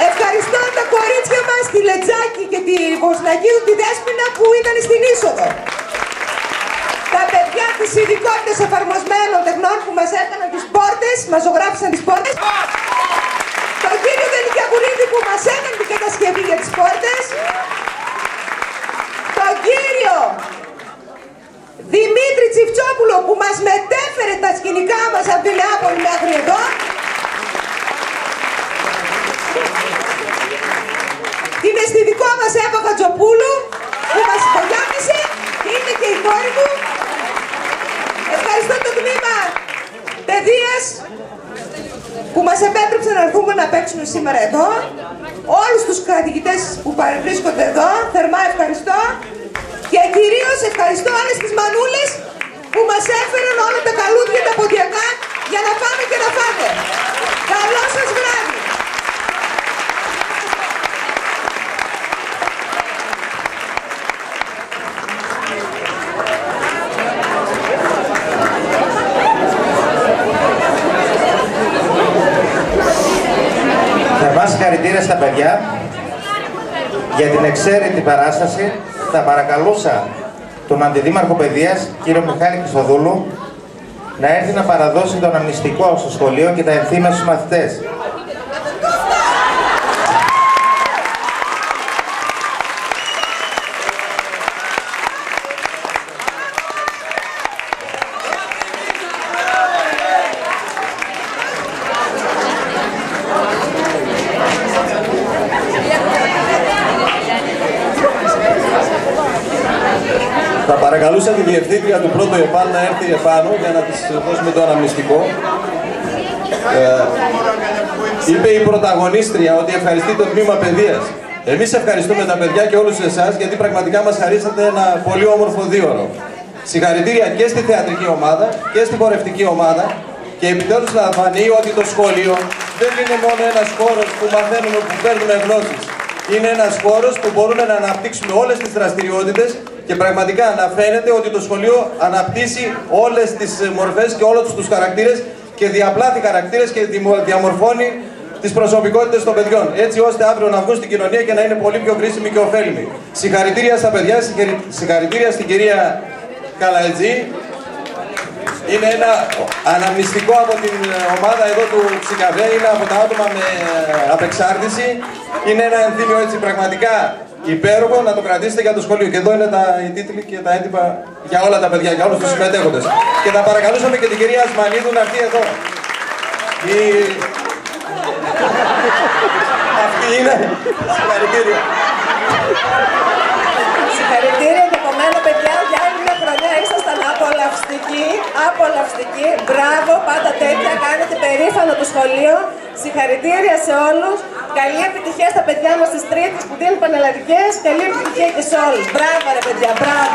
Speaker 3: Ευχαριστώ τα κορίτσια μας, τη Λετζάκη και τη Βοσνακίδου, τη Δέσποινα που ήταν στην είσοδο. Τα παιδιά της ειδικότητας εφαρμοσμένων τεχνών που μας έκαναν τις πόρτες, μας ζωγράφησαν τις πόρτες. Τον κύριο Δελικιακουρίδη που μας έκανε την κατασκευή για τις πόρτες. Τον κύριο Δημήτρη Τσιφτσόπουλο που μας μετέφερε τα σκηνικά μας από τη Νεάπολη μέχρι εδώ. Την αισθητικό μας Εύα Χατζοπούλου που μας υπογιάμισε, είναι και η κόρη μου. Ευχαριστώ το τμήμα παιδείας που μας επέτρεψαν να έρθουμε να παίξουμε σήμερα εδώ. Όλους τους καθηγητές που παρευρίσκονται εδώ, θερμά ευχαριστώ. Και κυρίως ευχαριστώ όλες τις μανούλες που μας έφεραν όλα τα καλούδια τα ποντιακά για να πάμε και να φάμε. Καλό σας βράδυ.
Speaker 1: Συγχαρητήρια στα παιδιά για την εξαίρετη παράσταση. Θα παρακαλούσα τον Αντιδήμαρχο Παιδείας, κύριο Μιχάλη Χρυστοδούλου, να έρθει να παραδώσει τον αμνηστικό στο σχολείο και τα ενθύμια στους μαθητές.
Speaker 9: Παρακαλούσα τη διευθύντρια του πρώτου ΕΠΑΛ να έρθει επάνω για να της δώσουμε το αναμνηστικό. Είπε η πρωταγωνίστρια ότι ευχαριστεί το τμήμα παιδείας. Εμείς ευχαριστούμε τα παιδιά και όλους εσάς γιατί πραγματικά μας χαρίσατε ένα πολύ όμορφο δίωρο. Συγχαρητήρια και στη θεατρική ομάδα και στη χορευτική ομάδα και επιτέλους να φανεί ότι το σχολείο δεν είναι μόνο ένας χώρος που μαθαίνουμε, που παίρνουμε γνώσεις. Είναι ένας χώρος που μπορούμε να αναπτύξουμε όλες τις δραστηριότητες και πραγματικά να φαίνεται ότι το σχολείο αναπτύσσει όλες τις μορφές και όλους τους χαρακτήρες και διαπλάθει χαρακτήρες και διαμορφώνει τις προσωπικότητες των παιδιών. Έτσι ώστε αύριο να βγουν στην κοινωνία και να είναι πολύ πιο χρήσιμοι και ωφέλιμοι. Συγχαρητήρια στα παιδιά, συγχαρητήρια στην κυρία Καλαετζή. Είναι ένα αναμνηστικό από την ομάδα εδώ του Ψικαβέ, είναι από τα άτομα με απεξάρτηση. Είναι ένα ενθύμιο έτσι πραγματικά υπέροχο, να το κρατήσετε για το σχολείο. Και εδώ είναι οι τίτλοι και τα έντυπα για όλα τα παιδιά, για όλους τους συμμετέχοντες. Και θα παρακαλούσαμε και την κυρία Ασμανίδου να έρθει εδώ. Αυτή είναι. Συγχαρητήρια.
Speaker 3: Συγχαρητήρια και από μένα, παιδιά, για άλλη μια χρονιά ήσασταν απολαυστικοί. Μπράβο, πάντα τέτοια, κάνετε περήφανο το σχολείο. Συγχαρητήρια σε όλους. Καλή επιτυχία στα παιδιά μας στις Τρίτες που δίνουν πανελλαδικές. Καλή επιτυχία και σε όλους. Μπράβο ρε παιδιά, μπράβο.